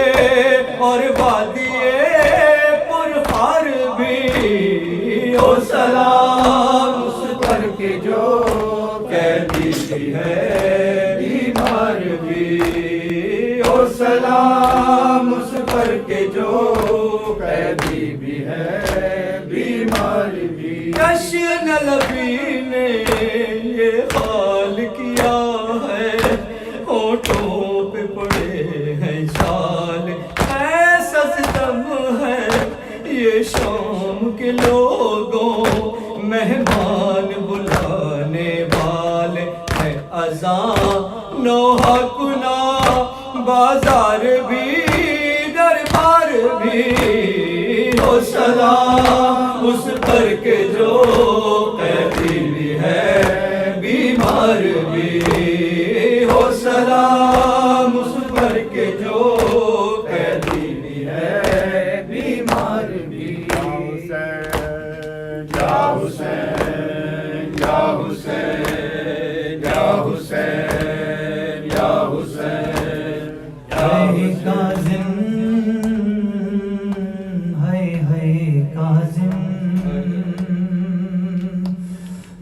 اور وادیے پرخار بھی او سلام اس پر کے جو قیدی بھی ہے بیمار بھی او سلام اس پر کے جو قیدی بھی ہے بیمار بھی جشن لبی نے یہ حال کیا ہے ہونٹوں پہ پڑے ہیں چھال ایسا ستم ہے یہ شام کے لوگوں مہمان بلانے والے ہے اذان نوحہ کنا بازار بھی دربار بھی ہو سلام اس پر کے جو قیدی بھی ہے بیمار بھی ہو سلام اس پر کے جو قیدی بھی ہے بیمار بھی یا حسین یا حسین یا حسین یا حسین ہے کاظم ہے کاظم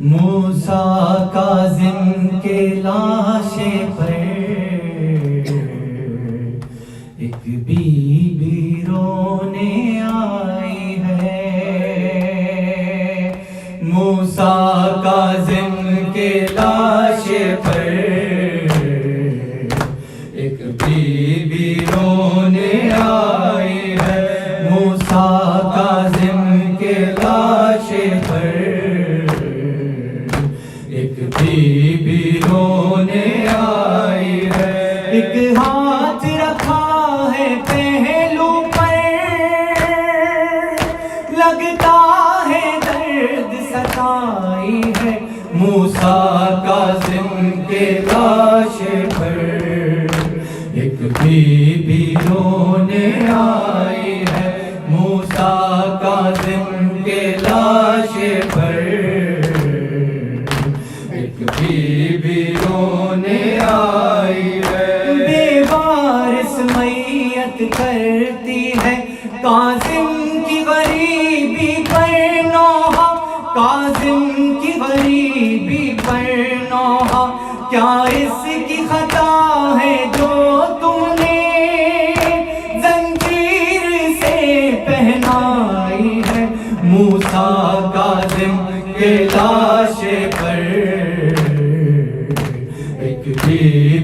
موسیٰ کاظم کے لاشے پر ایک بی بی رونے آئی ہے موسیٰ کاظم کے لاشے پر ایک بی بی رونے آئی ہے موسیٰ کاظم کے لاشے پر ایک بی بی رونے آئی ہے ایک ہاتھ رکھا ہے پہلو پر لگتا ہے درد ستائی ہے موسیٰ کاظم کے لاشے پر ایک بی بی رونے آئی ہے موسیٰ کاظم کے لاشے پر ایک بی بی رونے آئی ہے بے وارث میت کرتی ہے کاظم کی غریبی پر نوحہ کاظم کی غریبی پر نوحہ کیا اس کی خطا ہے جو تم نے زنجیر سے پہنائی ہے موسیٰ کاظم کے لاشے پر ایک بی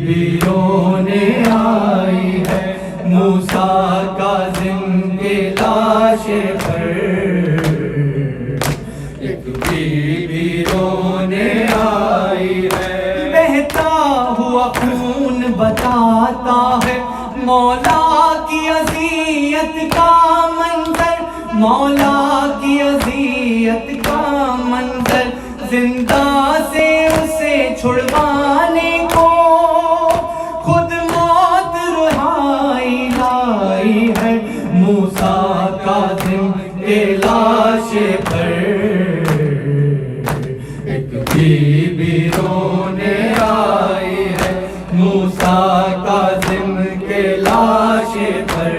بی رونے آئی ہے موسیٰ کاظم کے لاشے پر ایک بی بی رونے آئی ہے بہتا ہوا خون بتاتا ہے مولا کی اذیت کا منظر مولا کی اذیت کا منظر زندہ سے اسے چھڑوانے کو خود موت رہائی لائی ہے موسیٰ کاظم کے لاشے پر ایک بی بی رونے آئی ہے موسیٰ کاظم کے لاشے پر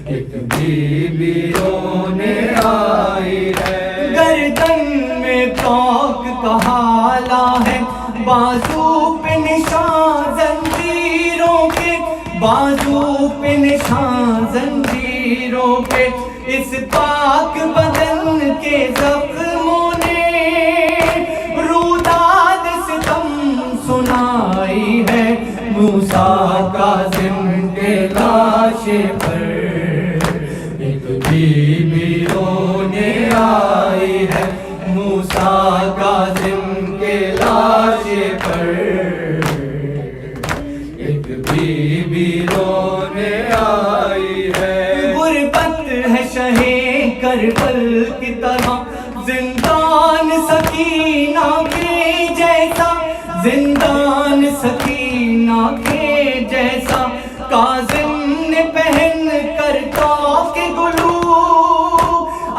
ایک بی بی رونے آئی ہے گردن میں توق کا حالہ ہے بازو پہ نشان زنجیروں کے بازو پہ نشان زنجیروں کے، اس پاک بدن کے زخموں نے روداد ستم سنائی ہے، موسیٰ کاظم کے لاشے پر ایک بی بی رونے آئی ہے، موسیٰ کاظم کے لاشے پر ایک بی بی رونے آئی ہے۔ غربت ہے شہ کربل کی طرح، زندان سکینہ کے جیسا، زندان سکینہ کے جیسا، کاظم نے پہن کر توق گلو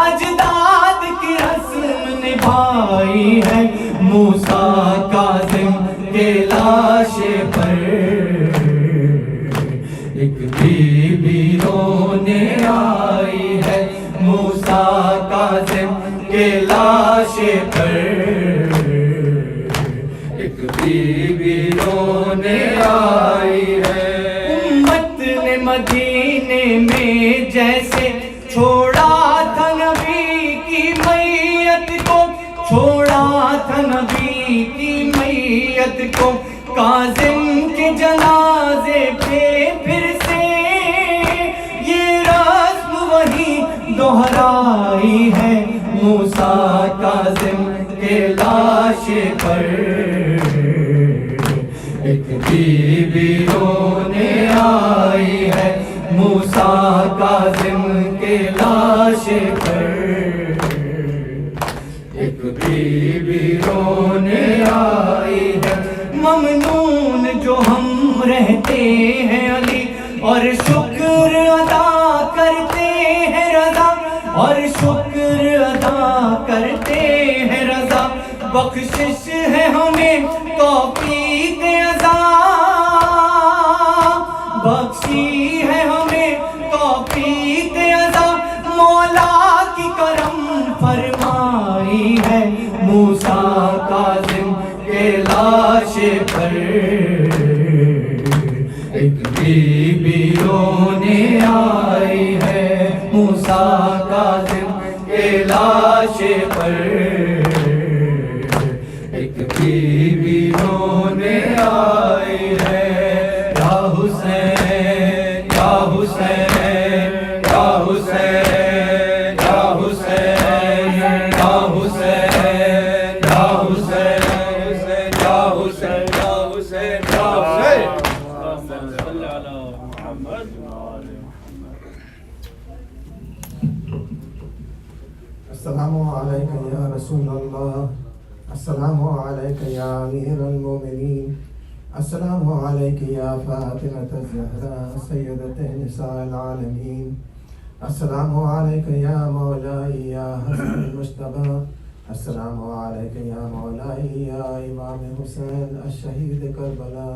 اجداد کی رسم نبھائی ہے، موسیٰ کاظم کے لاشے پر ایک بی بی رونے آئی ہے، موسیٰ کاظم کے لاشے پر ایک بی بی رونے آئی ہے۔ امت نے مدینے میں جیسے چھوڑا تھا نبی کی میت کو، چھوڑا تھا نبی کی میت کو، کاظم کے جنازے پہ پھر سے یہ رسم وہی دہرائی ہے، موسیٰ کاظم کے لاشے پر ایک بی بی رونے آئی ہے، موسیٰ کاظم کے لاشے پر ایک بی بی رونے آئی ہے۔ ممنون جو ہم رہتے ہیں علی، اور شکر ادا کرتے ہیں رضا، اور شکر ادا کرتے ہیں رضا، بخشش ہے ہمیں توفیق عطا، بخشی ہے ہمیں توفیق عطا، مولا کی کرم فرمائی ہے، موسیٰ کاظم کے لاشے پر ایک بی بی رونے آئی ہے، موسیٰ کاظم کے لاشے پر ایک بی بی رونے آئی ہے۔ یا حسین یا حسین یا حسین یا حسین یا حسین یا حسین یا حسین یا حسین یا حسین۔ السلام علیکم یا رسول اللہ، السلام علیکم یا امیر المومنین، السلام علیکم یا فاطمۃ الزہراء سیدۃ نساء العالمین، السلام علیکم یا مولائی یا حسن المجتبی، السلام علیکم یا مولائی یا امام حسین الشہید کربلا،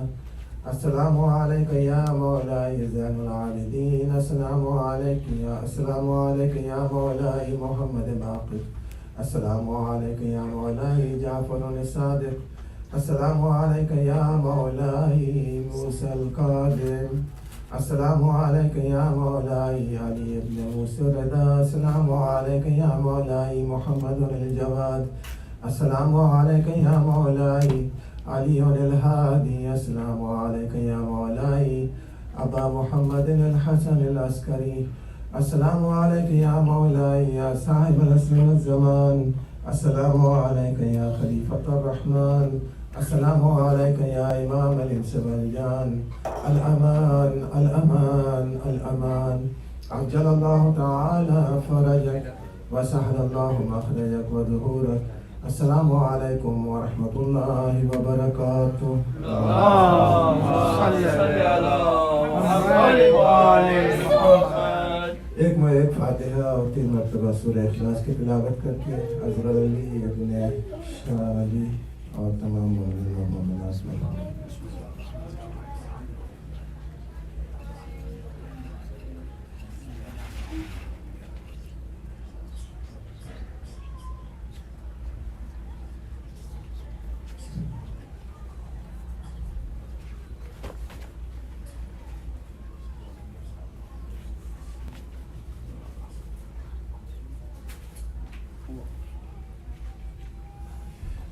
السلام علیکم یا مولائی زین العابدین، السلام علیکم یا مولائی محمد باقر، السلام علیکم یا مولائی جعفر الصادق، السلام علیکم یا مولائی موسیٰ القادم، السلام علیکم یا مولائی علی ابن موسیٰ الرضا، السلام علیکم یا مولائی محمد الجواد، السلام علیکم یا مولائی علی الہادی، السلام علیکم یا مولائی ابا محمد الحسن العسکری، السلام علیکم یا مولائی یا صاحب العصر والزمان، السلام علیکم یا خلیفۃ الرحمن، السلام علیکم یا امام الانس والجان، الامان الامان الامان، عجل اللہ تعالی فرجک وسهل الله مخرجك وظهورك، السلام علیکم ورحمۃ اللہ وبرکاتہ۔ اللهم صل على محمد وآل محمد۔ ایک فاتحہ اور 3 مرتبہ سورہ اخلاص کی تلاوت کر کے حضرت علی ابن شاہ علی اور تمام مومنین و مومنات میں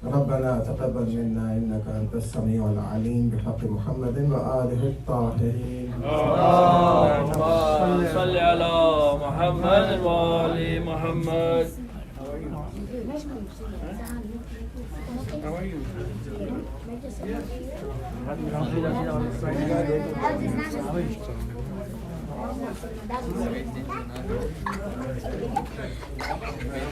ربنا تقبل منا إنك أنت السميع العليم بحق محمد وآله الطاهرين. اللهم صل على محمد وآل محمد.